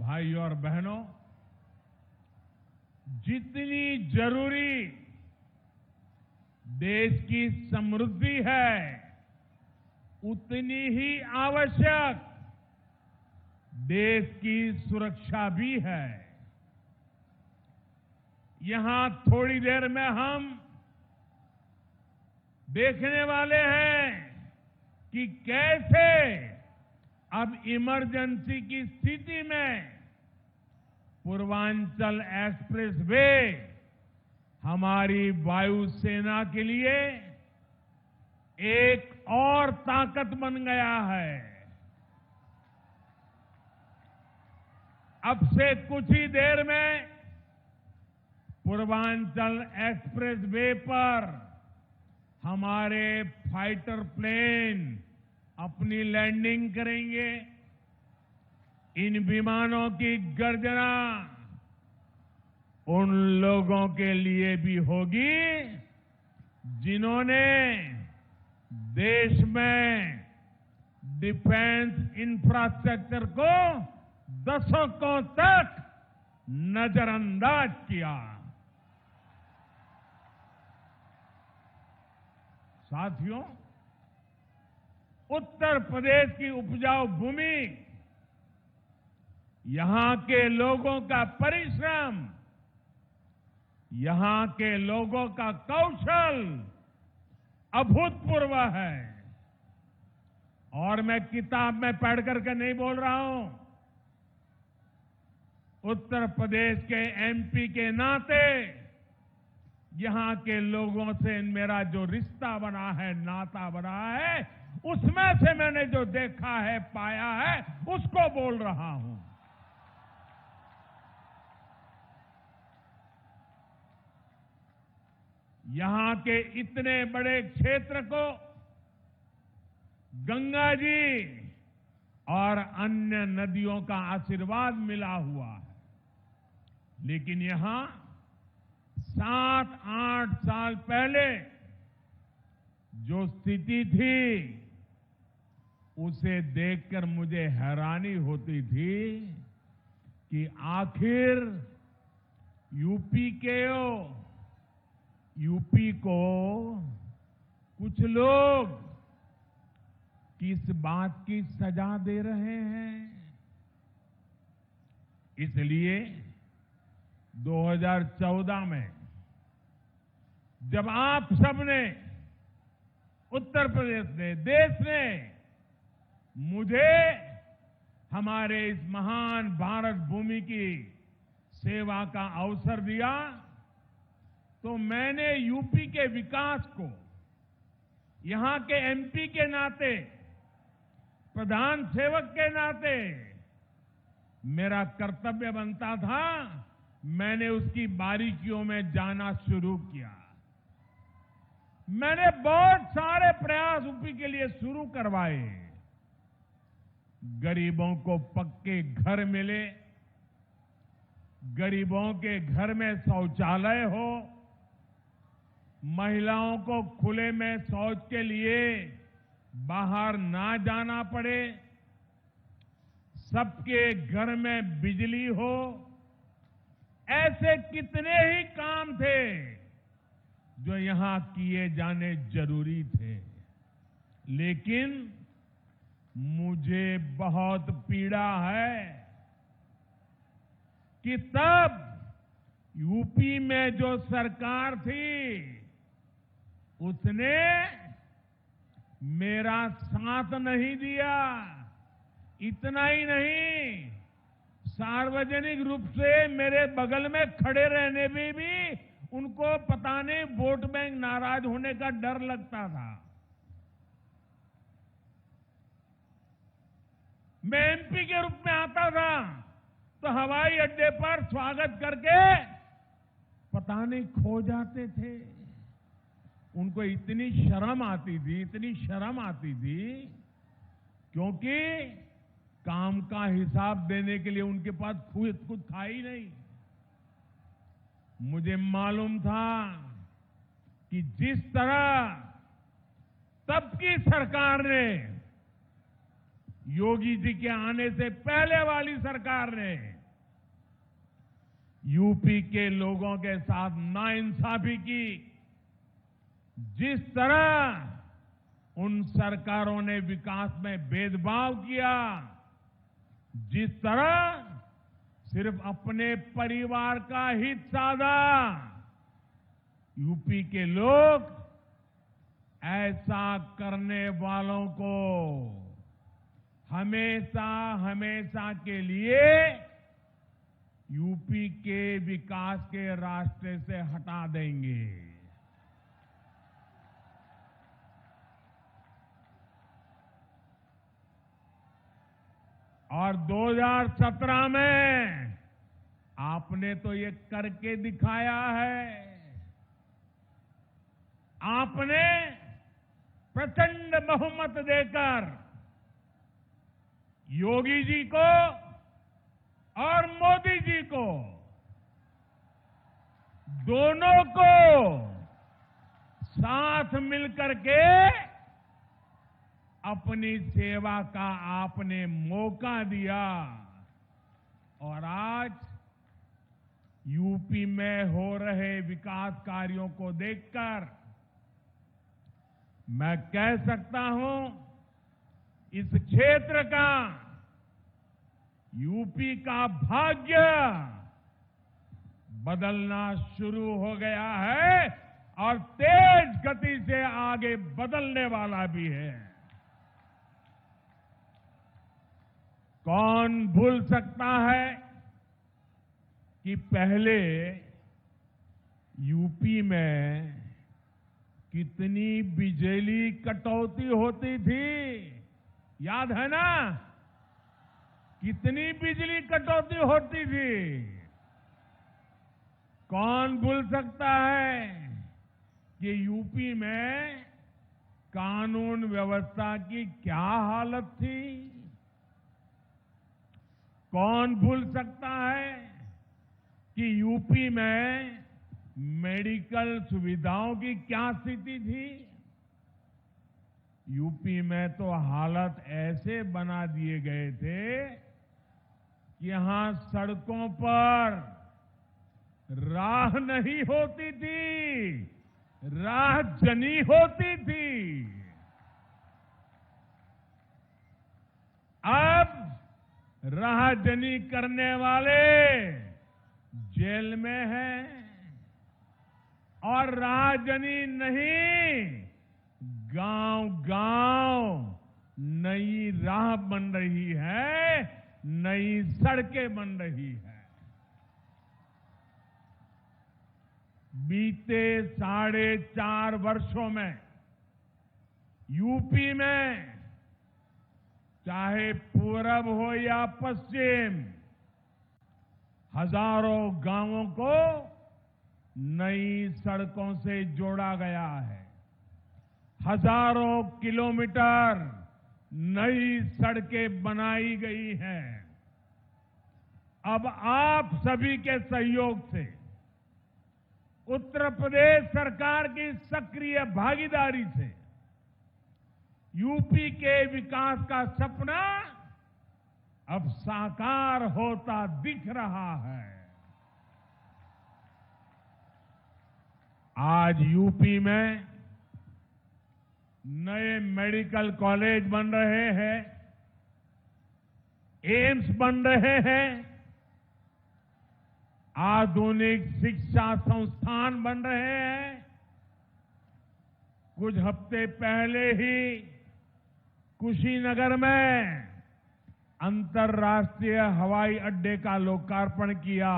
भाई और बहनों, जितनी जरूरी देश की समृद्धि है, उतनी ही आवश्यक देश की सुरक्षा भी है। यहां थोड़ी देर में हम देखने वाले हैं कि कैसे अब इमरजेंसी की स्थिति में पूर्वांचल एक्सप्रेस वे हमारी वायुसेना के लिए एक और ताकत बन गया है। अब से कुछ ही देर में पूर्वांचल एक्सप्रेस वे पर हमारे फाइटर प्लेन अपनी लैंडिंग करेंगे। इन विमानों की गर्जना उन लोगों के लिए भी होगी जिन्होंने देश में डिफेंस इंफ्रास्ट्रक्चर को दशकों तक नजरअंदाज किया। साथियों, उत्तर प्रदेश की उपजाऊ भूमि, यहां के लोगों का परिश्रम, यहां के लोगों का कौशल अभूतपूर्व है। और मैं किताब में पढ़ करके नहीं बोल रहा हूं। उत्तर प्रदेश के एमपी के नाते यहां के लोगों से मेरा जो रिश्ता बना है, नाता बना है, उसमें से मैंने जो देखा है, पाया है, उसको बोल रहा हूं। यहां के इतने बड़े क्षेत्र को गंगा जी और अन्य नदियों का आशीर्वाद मिला हुआ है। लेकिन यहां 7-8 साल पहले जो स्थिति थी, उसे देखकर मुझे हैरानी होती थी कि आखिर यूपी को कुछ लोग किस बात की सजा दे रहे हैं। इसलिए 2014 में जब आप सबने, उत्तर प्रदेश ने, देश ने मुझे हमारे इस महान भारत भूमि की सेवा का अवसर दिया, तो मैंने यूपी के विकास को यहां के एमपी के नाते, प्रधान सेवक के नाते मेरा कर्तव्य बनता था, मैंने उसकी बारीकियों में जाना शुरू किया। मैंने बहुत सारे प्रयास यूपी के लिए शुरू करवाए। गरीबों को पक्के घर मिले, गरीबों के घर में शौचालय हो, महिलाओं को खुले में शौच के लिए बाहर ना जाना पड़े, सबके घर में बिजली हो, ऐसे कितने ही काम थे जो यहां किए जाने जरूरी थे। लेकिन मुझे बहुत पीड़ा है कि तब यूपी में जो सरकार थी, उसने मेरा साथ नहीं दिया। इतना ही नहीं, सार्वजनिक रूप से मेरे बगल में खड़े रहने में भी उनको पता नहीं वोट बैंक नाराज होने का डर लगता था। मैं एमपी के रूप में आता था तो हवाई अड्डे पर स्वागत करके पता नहीं खो जाते थे। उनको इतनी शर्म आती थी, क्योंकि काम का हिसाब देने के लिए उनके पास कुछ था ही नहीं। मुझे मालूम था कि जिस तरह तब की सरकार ने, योगी जी के आने से पहले वाली सरकार ने यूपी के लोगों के साथ नाइंसाफी की, जिस तरह उन सरकारों ने विकास में भेदभाव किया, जिस तरह सिर्फ अपने परिवार का हित साधा, यूपी के लोग ऐसा करने वालों को हमेशा के लिए यूपी के विकास के रास्ते से हटा देंगे। और 2017 में आपने तो ये करके दिखाया है। आपने प्रचंड बहुमत देकर योगी जी को और मोदी जी को दोनों को साथ मिलकर के अपनी सेवा का आपने मौका दिया। और आज यूपी में हो रहे विकास कार्यों को देखकर मैं कह सकता हूं इस क्षेत्र का, यूपी का भाग्य बदलना शुरू हो गया है और तेज गति से आगे बदलने वाला भी है। कौन भूल सकता है कि पहले यूपी में कितनी बिजली कटौती होती थी, याद है ना? कितनी बिजली कटौती होती थी। कौन भूल सकता है कि यूपी में कानून व्यवस्था की क्या हालत थी। कौन भूल सकता है कि यूपी में मेडिकल सुविधाओं की क्या स्थिति थी। यूपी में तो हालत ऐसे बना दिए गए थे कि यहां सड़कों पर राह नहीं होती थी, राह जनी होती थी। अब राहजनी करने वाले जेल में हैं और राहजनी नहीं, गांव-गांव नई राह बन रही है, नई सड़कें बन रही है। बीते 4.5 वर्षों में यूपी में चाहे पूरब हो या पश्चिम, हजारों गांवों को नई सड़कों से जोड़ा गया है। हजारों किलोमीटर नई सड़कें बनाई गई हैं। अब आप सभी के सहयोग से, उत्तर प्रदेश सरकार की सक्रिय भागीदारी से यूपी के विकास का सपना अब साकार होता दिख रहा है। आज यूपी में नए मेडिकल कॉलेज बन रहे हैं, एम्स बन रहे हैं, आधुनिक शिक्षा संस्थान बन रहे हैं। कुछ हफ्ते पहले ही कुशीनगर में अंतर्राष्ट्रीय हवाई अड्डे का लोकार्पण किया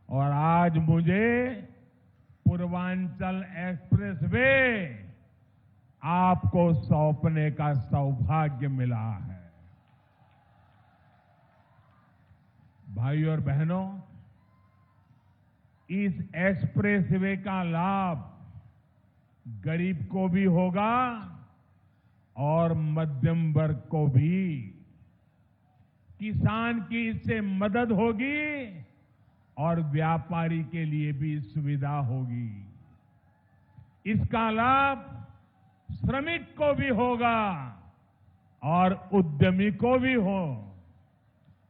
और आज मुझे पूर्वांचल एक्सप्रेसवे आपको सौंपने का सौभाग्य मिला है। भाइयों और बहनों, इस एक्सप्रेसवे का लाभ गरीब को भी होगा और मध्यम वर्ग को भी। किसान की इससे मदद होगी और व्यापारी के लिए भी सुविधा होगी। इसका लाभ श्रमिक को भी होगा और उद्यमी को भी हो,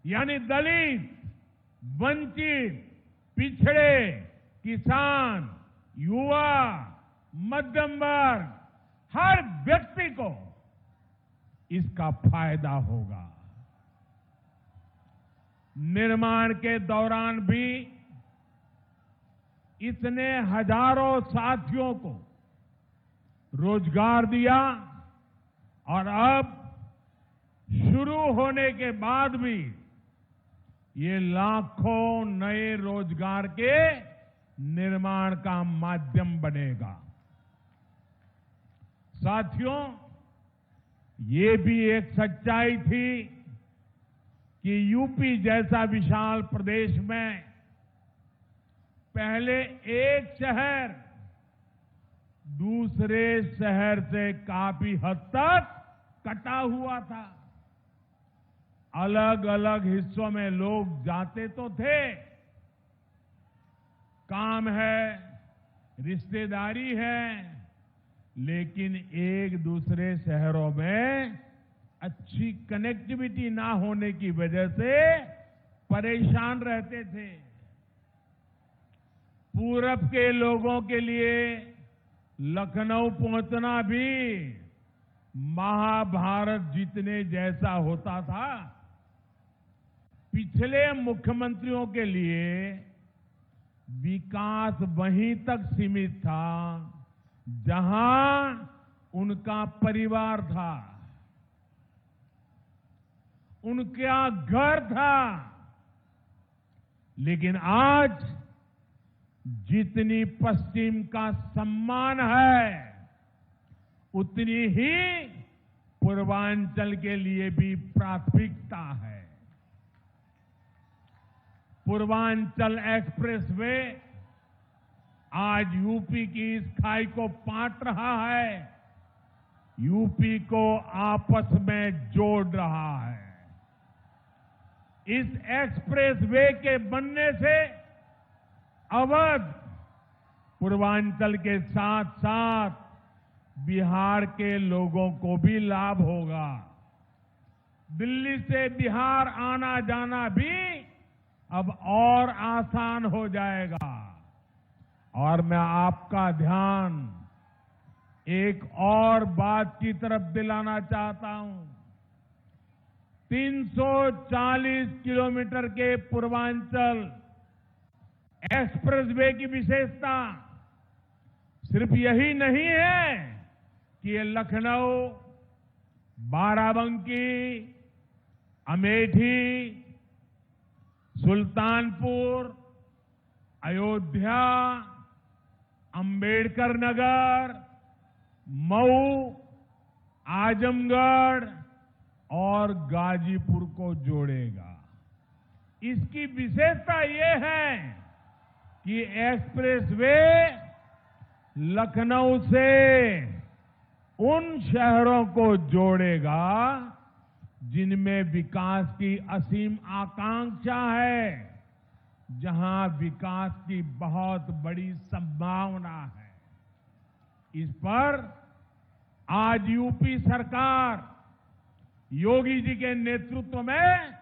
यानी दलित, वंचित, पिछड़े, किसान, युवा, मध्यम वर्ग, हर व्यक्ति को इसका फायदा होगा। निर्माण के दौरान भी इसने हजारों साथियों को रोजगार दिया और अब शुरू होने के बाद भी ये लाखों नए रोजगार के निर्माण का माध्यम बनेगा। साथियों, ये भी एक सच्चाई थी कि यूपी जैसा विशाल प्रदेश में पहले एक शहर दूसरे शहर से काफी हद तक कटा हुआ था। अलग अलग हिस्सों में लोग जाते तो थे, काम है, रिश्तेदारी है, लेकिन एक दूसरे शहरों में अच्छी कनेक्टिविटी ना होने की वजह से परेशान रहते थे। पूरब के लोगों के लिए लखनऊ पहुंचना भी महाभारत जीतने जैसा होता था। पिछले मुख्यमंत्रियों के लिए विकास वहीं तक सीमित था जहां उनका परिवार था, उनका घर था। लेकिन आज जितनी पश्चिम का सम्मान है, उतनी ही पूर्वांचल के लिए भी प्राथमिकता है। पूर्वांचल एक्सप्रेसवे आज यूपी की इस खाई को पाट रहा है, यूपी को आपस में जोड़ रहा है। इस एक्सप्रेसवे के बनने से अवध, पूर्वांचल के साथ साथ बिहार के लोगों को भी लाभ होगा। दिल्ली से बिहार आना जाना भी अब और आसान हो जाएगा। और मैं आपका ध्यान एक और बात की तरफ दिलाना चाहता हूं। 340 किलोमीटर के पूर्वांचल एक्सप्रेसवे की विशेषता सिर्फ यही नहीं है कि ये लखनऊ, बाराबंकी, अमेठी, सुल्तानपुर, अयोध्या, अंबेडकर नगर, मऊ, आजमगढ़ और गाजीपुर को जोड़ेगा। इसकी विशेषता ये है कि एक्सप्रेसवे लखनऊ से उन शहरों को जोड़ेगा जिनमें विकास की असीम आकांक्षा है, जहां विकास की बहुत बड़ी संभावना है। इस पर आज यूपी सरकार योगी जी के नेतृत्व में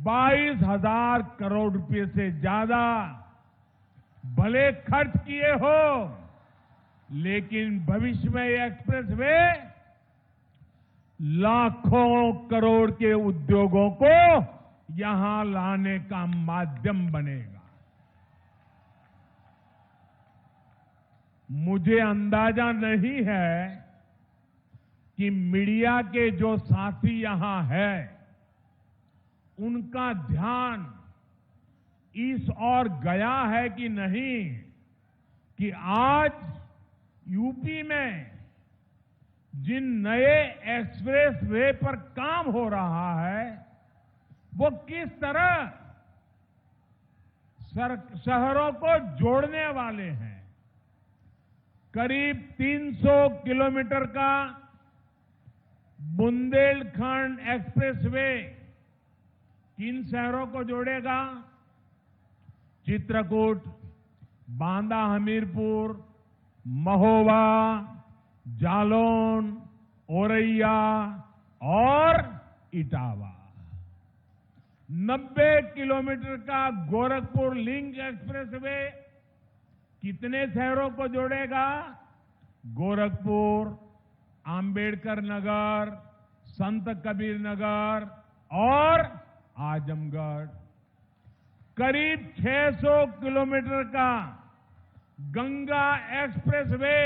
22,000 करोड़ रुपए से ज्यादा भले खर्च किए हो, लेकिन भविष्य में ये एक्सप्रेसवे लाखों करोड़ के उद्योगों को यहां लाने का माध्यम बनेगा। मुझे अंदाजा नहीं है कि मीडिया के जो साथी यहां हैं, उनका ध्यान इस ओर गया है कि नहीं कि आज यूपी में जिन नए एक्सप्रेस वे पर काम हो रहा है, वो किस तरह शहरों को जोड़ने वाले हैं। करीब 300 किलोमीटर का बुंदेलखंड एक्सप्रेसवे किन शहरों को जोड़ेगा? चित्रकूट, बांदा हमीरपुर, महोबा, जालौन, औरैया और इटावा। 90 किलोमीटर का गोरखपुर लिंक एक्सप्रेसवे कितने शहरों को जोड़ेगा? गोरखपुर, अंबेडकर नगर, संत कबीर नगर और आजमगढ़। करीब 600 किलोमीटर का गंगा एक्सप्रेसवे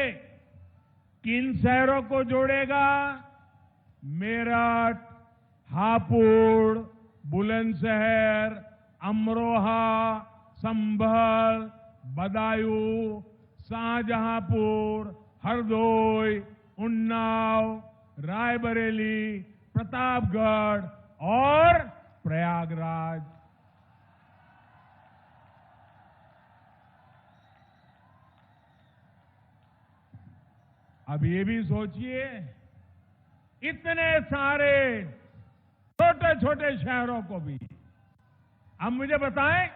किन शहरों को जोड़ेगा? मेरठ, हापुड़, बुलंदशहर, अमरोहा, संभल, बदायूं, शाहजहांपुर, हरदोई, उन्नाव, रायबरेली, प्रतापगढ़ और प्रयागराज। अब ये भी सोचिए, इतने सारे छोटे छोटे शहरों को भी, अब मुझे बताएं,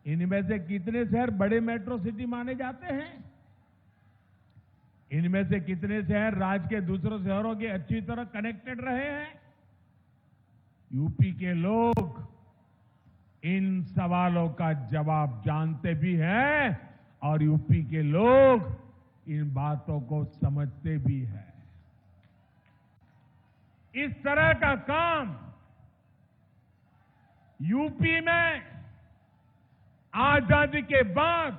इनमें से कितने शहर बड़े मेट्रो सिटी माने जाते हैं? इनमें से कितने शहर राज्य के दूसरे शहरों के अच्छी तरह कनेक्टेड रहे हैं? यूपी के लोग इन सवालों का जवाब जानते भी हैं और यूपी के लोग इन बातों को समझते भी हैं। इस तरह का काम यूपी में आजादी के बाद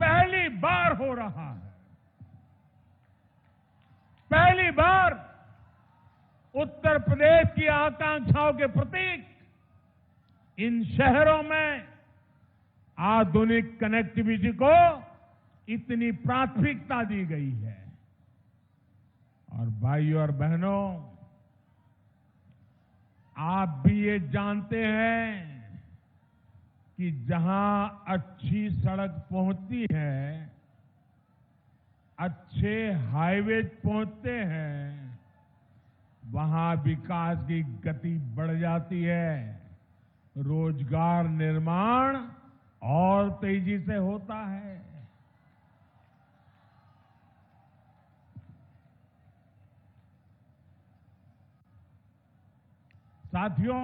पहली बार हो रहा है। पहली बार उत्तर प्रदेश की आकांक्षाओं के प्रतीक इन शहरों में आधुनिक कनेक्टिविटी को इतनी प्राथमिकता दी गई है। और भाइयों और बहनों, आप भी ये जानते हैं कि जहां अच्छी सड़क पहुंचती है, अच्छे हाईवे पहुंचते हैं, वहां विकास की गति बढ़ जाती है, रोजगार निर्माण और तेजी से होता है। साथियों,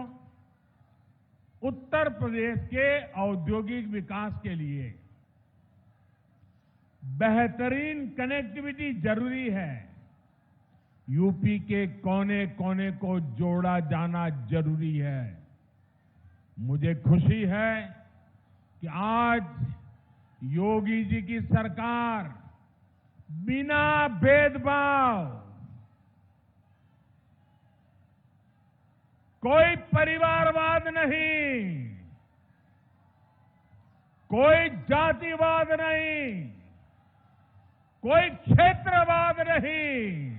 उत्तर प्रदेश के औद्योगिक विकास के लिए बेहतरीन कनेक्टिविटी जरूरी है। यूपी के कोने कोने को जोड़ा जाना जरूरी है। मुझे खुशी है कि आज योगी जी की सरकार बिना भेदभाव, कोई परिवारवाद नहीं, कोई जातिवाद नहीं, कोई क्षेत्रवाद नहीं,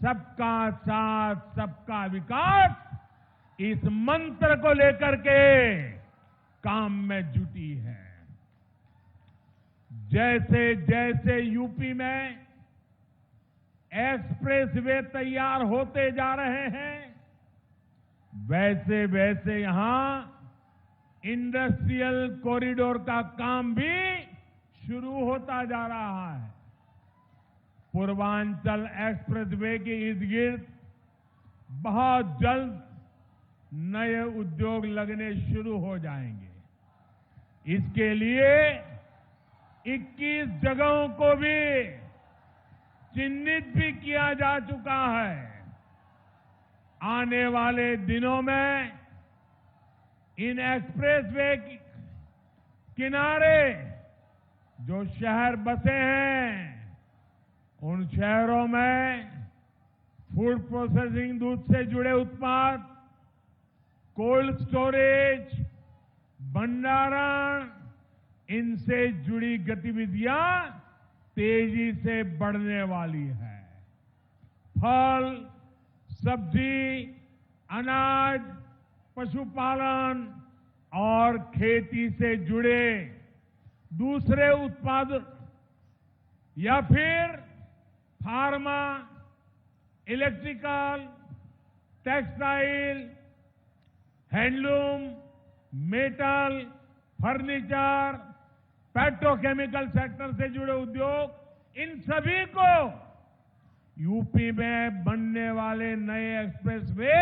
सबका साथ, सबका विकास, इस मंत्र को लेकर के काम में जुटी है। जैसे जैसे यूपी में एक्सप्रेसवे तैयार होते जा रहे हैं, वैसे वैसे यहां इंडस्ट्रियल कॉरिडोर का काम भी शुरू होता जा रहा है। पूर्वांचल एक्सप्रेसवे के इर्द गिर्द बहुत जल्द नए उद्योग लगने शुरू हो जाएंगे। इसके लिए 21 जगहों को भी चिन्हित भी किया जा चुका है। आने वाले दिनों में इन एक्सप्रेसवे किनारे जो शहर बसे हैं, उन शहरों में फूड प्रोसेसिंग, दूध से जुड़े उत्पाद, कोल्ड स्टोरेज, भंडारण, इनसे जुड़ी गतिविधियां तेजी से बढ़ने वाली है। फल, सब्जी, अनाज, पशुपालन और खेती से जुड़े दूसरे उत्पाद या फिर pharma, electrical, textile, handloom, metal, furniture, petrochemical sector से जुड़े उद्योग, इन सभी को यूपी में बनने वाले नए एक्सप्रेसवे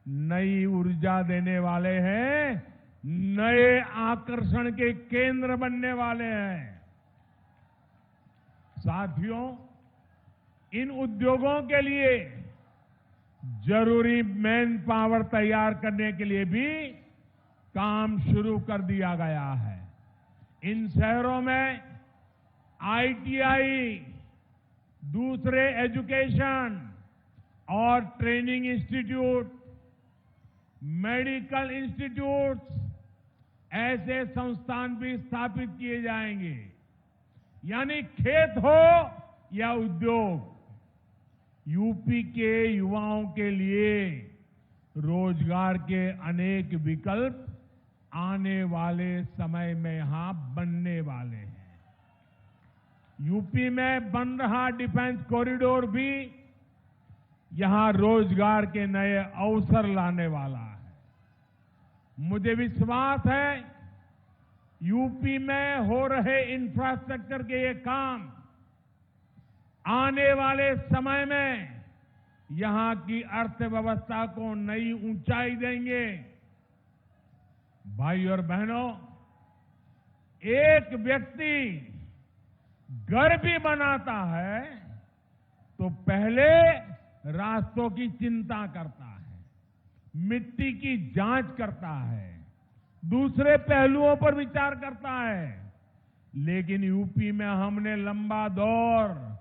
नई ऊर्जा देने वाले हैं, नए आकर्षण के केंद्र बनने वाले हैं। साथियों, इन उद्योगों के लिए जरूरी मैन पावर तैयार करने के लिए भी काम शुरू कर दिया गया है। इन शहरों में आईटीआई, दूसरे एजुकेशन और ट्रेनिंग इंस्टीट्यूट मेडिकल इंस्टीट्यूट्स, ऐसे संस्थान भी स्थापित किए जाएंगे। यानी खेत हो या उद्योग, यूपी के युवाओं के लिए रोजगार के अनेक विकल्प आने वाले समय में यहां बनने वाले हैं। यूपी में बन रहा डिफेंस कॉरिडोर भी यहां रोजगार के नए अवसर लाने वाला है। मुझे विश्वास है यूपी में हो रहे इंफ्रास्ट्रक्चर के ये काम आने वाले समय में यहां की अर्थव्यवस्था को नई ऊंचाई देंगे। भाई और बहनों, एक व्यक्ति घर भी बनाता है तो पहले रास्तों की चिंता करता है, मिट्टी की जांच करता है, दूसरे पहलुओं पर विचार करता है। लेकिन यूपी में हमने लंबा दौर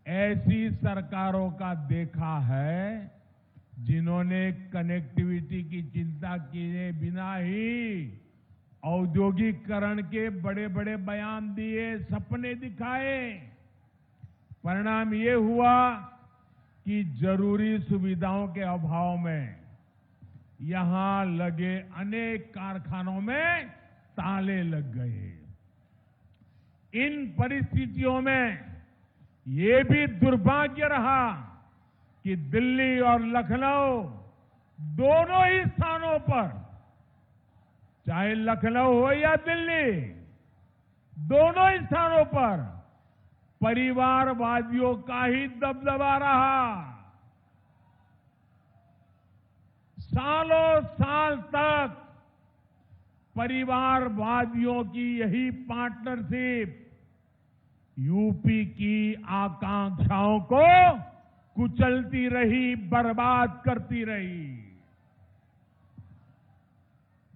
ऐसी सरकारों का देखा है जिन्होंने कनेक्टिविटी की चिंता किए बिना ही औद्योगिकरण के बड़े बड़े बयान दिए, सपने दिखाए। परिणाम ये हुआ कि जरूरी सुविधाओं के अभाव में यहां लगे अनेक कारखानों में ताले लग गए। इन परिस्थितियों में ये भी दुर्भाग्य रहा कि दिल्ली और लखनऊ दोनों ही स्थानों पर, चाहे लखनऊ हो या दिल्ली, दोनों ही स्थानों पर परिवारवादियों का ही दबदबा रहा। सालों साल तक परिवारवादियों की यही पार्टनरशिप यूपी की आकांक्षाओं को कुचलती रही, बर्बाद करती रही।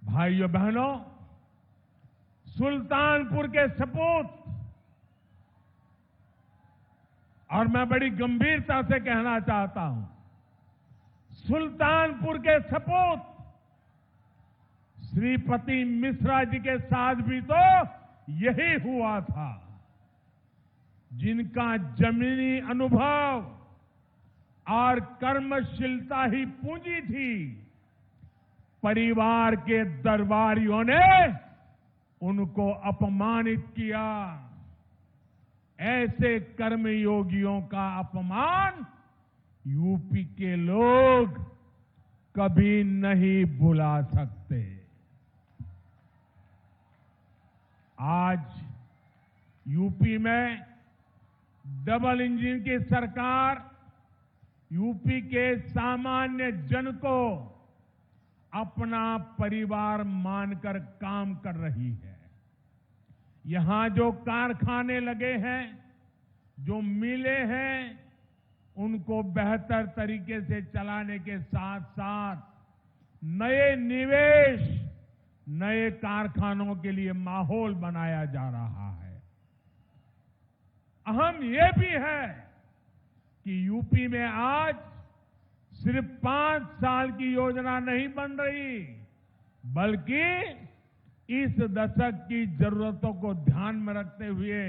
भाइयों बहनों, सुल्तानपुर के सपूत, और मैं बड़ी गंभीरता से कहना चाहता हूं, सुल्तानपुर के सपूत श्रीपति मिश्रा जी के साथ भी तो यही हुआ था, जिनका जमीनी अनुभव और कर्मशीलता ही पूंजी थी। परिवार के दरबारियों ने उनको अपमानित किया। ऐसे कर्मयोगियों का अपमान यूपी के लोग कभी नहीं भुला सकते। आज यूपी में डबल इंजन की सरकार यूपी के सामान्य जन को अपना परिवार मानकर काम कर रही है। यहां जो कारखाने लगे हैं, जो मिलें हैं, उनको बेहतर तरीके से चलाने के साथ साथ नए निवेश, नए कारखानों के लिए माहौल बनाया जा रहा है। अहम यह भी है कि यूपी में आज सिर्फ 5 साल की योजना नहीं बन रही, बल्कि इस दशक की जरूरतों को ध्यान में रखते हुए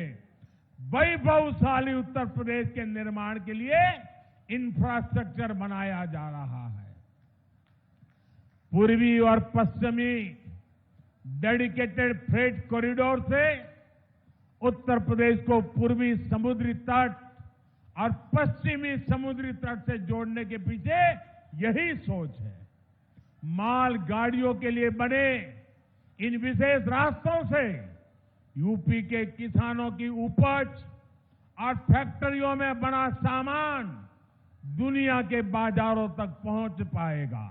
वैभवशाली उत्तर प्रदेश के निर्माण के लिए इंफ्रास्ट्रक्चर बनाया जा रहा है। पूर्वी और पश्चिमी डेडिकेटेड फ्रेट कॉरिडोर से उत्तर प्रदेश को पूर्वी समुद्री तट और पश्चिमी समुद्री तट से जोड़ने के पीछे यही सोच है। माल गाड़ियों के लिए बने इन विशेष रास्तों से यूपी के किसानों की उपज और फैक्ट्रियों में बना सामान दुनिया के बाजारों तक पहुंच पाएगा।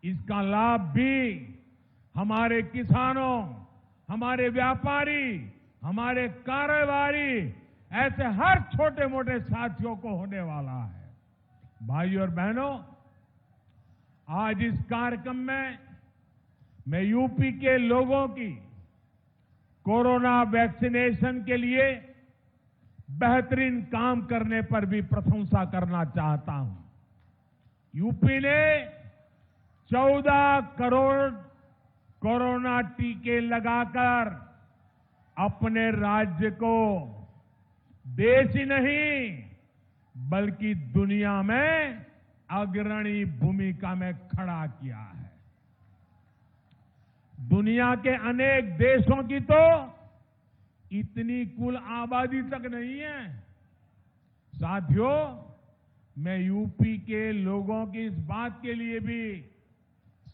इसका लाभ भी हमारे किसानों, हमारे व्यापारी, हमारे कारोबारी, ऐसे हर छोटे मोटे साथियों को होने वाला है। भाइयों और बहनों, आज इस कार्यक्रम में मैं यूपी के लोगों की कोरोना वैक्सीनेशन के लिए बेहतरीन काम करने पर भी प्रशंसा करना चाहता हूं। यूपी ने 14 करोड़ कोरोना टीके लगाकर अपने राज्य को देश ही नहीं बल्कि दुनिया में अग्रणी भूमिका में खड़ा किया है। दुनिया के अनेक देशों की तो इतनी कुल आबादी तक नहीं है। साथियों, मैं यूपी के लोगों की इस बात के लिए भी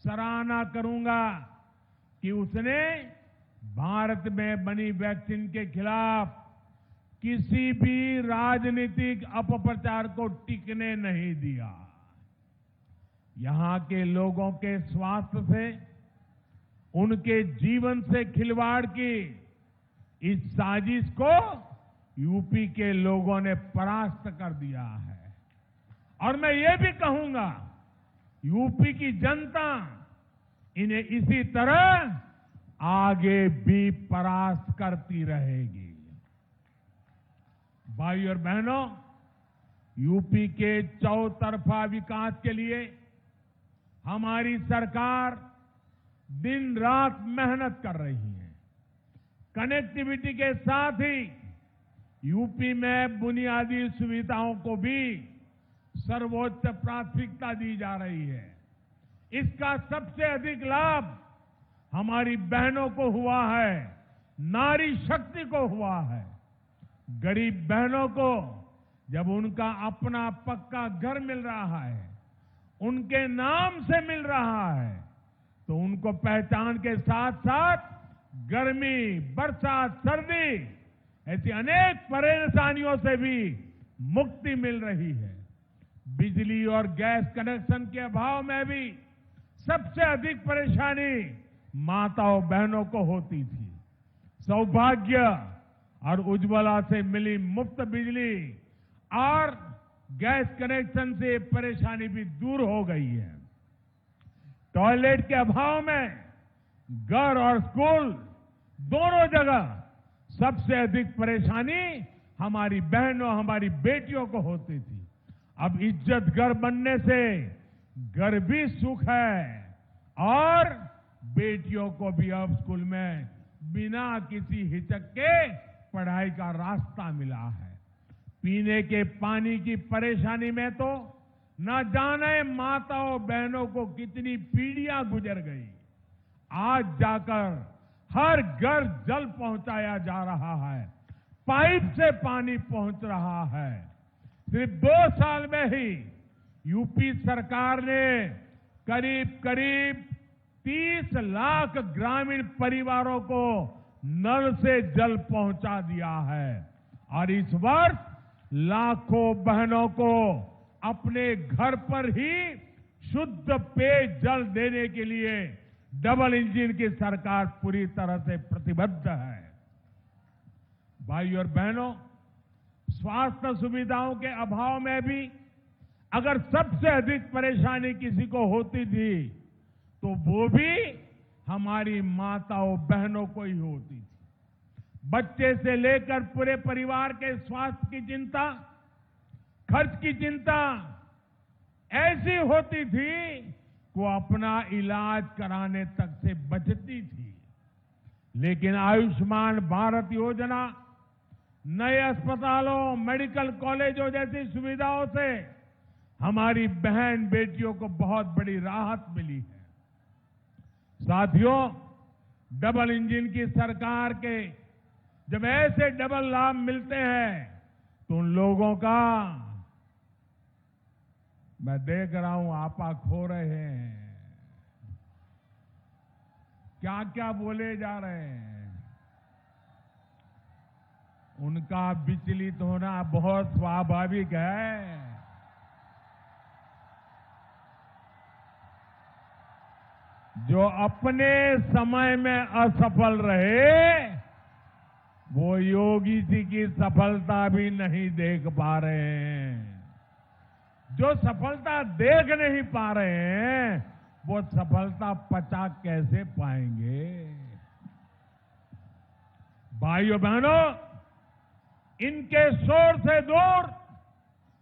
सराहना करूंगा कि उसने भारत में बनी वैक्सीन के खिलाफ किसी भी राजनीतिक अपप्रचार को टिकने नहीं दिया। यहां के लोगों के स्वास्थ्य से, उनके जीवन से खिलवाड़ की इस साजिश को यूपी के लोगों ने परास्त कर दिया है। और मैं ये भी कहूंगा, यूपी की जनता इन्हें इसी तरह आगे भी परास्त करती रहेगी। भाई और बहनों, यूपी के चौतरफा विकास के लिए हमारी सरकार दिन रात मेहनत कर रही है। कनेक्टिविटी के साथ ही यूपी में बुनियादी सुविधाओं को भी सर्वोच्च प्राथमिकता दी जा रही है। इसका सबसे अधिक लाभ हमारी बहनों को हुआ है, नारी शक्ति को हुआ है। गरीब बहनों को जब उनका अपना पक्का घर मिल रहा है, उनके नाम से मिल रहा है, तो उनको पहचान के साथ साथ गर्मी, बरसात, सर्दी ऐसी अनेक परेशानियों से भी मुक्ति मिल रही है। बिजली और गैस कनेक्शन के अभाव में भी सबसे अधिक परेशानी माताओं बहनों को होती थी। सौभाग्य और उज्ज्वला से मिली मुफ्त बिजली और गैस कनेक्शन से परेशानी भी दूर हो गई है। टॉयलेट के अभाव में घर और स्कूल दोनों जगह सबसे अधिक परेशानी हमारी बहनों, हमारी बेटियों को होती थी। अब इज्जत घर बनने से घर भी सुख है और बेटियों को भी अब स्कूल में बिना किसी हिचक के पढ़ाई का रास्ता मिला है। पीने के पानी की परेशानी में तो न जाने माताओं बहनों को कितनी पीढ़ियां गुजर गई। आज जाकर हर घर जल पहुंचाया जा रहा है, पाइप से पानी पहुंच रहा है। सिर्फ 2 साल में ही यूपी सरकार ने करीब करीब 30 लाख ग्रामीण परिवारों को नल से जल पहुंचा दिया है और इस वर्ष लाखों बहनों को अपने घर पर ही शुद्ध पेयजल देने के लिए डबल इंजन की सरकार पूरी तरह से प्रतिबद्ध है। भाई और बहनों, स्वास्थ्य सुविधाओं के अभाव में भी अगर सबसे अधिक परेशानी किसी को होती थी तो वो भी हमारी माताओं बहनों को ही होती थी। बच्चे से लेकर पूरे परिवार के स्वास्थ्य की चिंता, खर्च की चिंता ऐसी होती थी वो अपना इलाज कराने तक से बचती थी। लेकिन आयुष्मान भारत योजना, नए अस्पतालों, मेडिकल कॉलेजों जैसी सुविधाओं से हमारी बहन बेटियों को बहुत बड़ी राहत मिली है। साथियों, डबल इंजन की सरकार के जब ऐसे डबल लाभ मिलते हैं तो उन लोगों का, मैं देख रहा हूं आपा खो रहे हैं, क्या क्या बोले जा रहे हैं। उनका विचलित होना बहुत स्वाभाविक है। जो अपने समय में असफल रहे वो योगी जी की सफलता भी नहीं देख पा रहे हैं। जो सफलता देख नहीं पा रहे हैं वो सफलता पचा कैसे पाएंगे। भाइयों बहनों, इनके शोर से दूर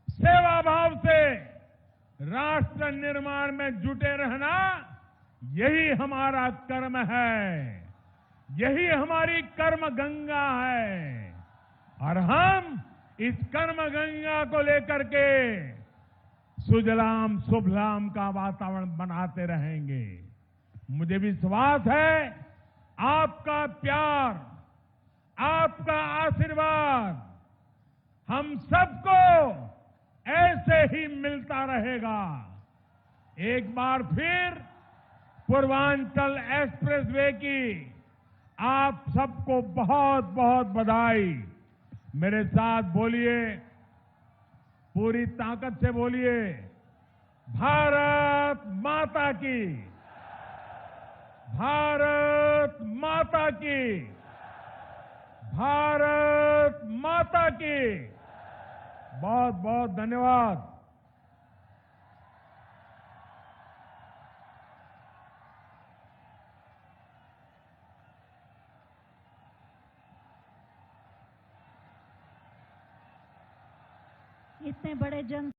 सेवा भाव से राष्ट्र निर्माण में जुटे रहना, यही हमारा कर्म है, यही हमारी कर्म गंगा है। और हम इस कर्म गंगा को लेकर के सुजलाम सुफलाम का वातावरण बनाते रहेंगे। मुझे विश्वास है आपका प्यार, आपका आशीर्वाद हम सबको ऐसे ही मिलता रहेगा। एक बार फिर पूर्वांचल एक्सप्रेसवे की आप सबको बहुत बहुत बधाई। मेरे साथ बोलिए, पूरी ताकत से बोलिए, भारत माता की, भारत माता की, भारत माता की। बहुत बहुत धन्यवाद। इतने बड़े जन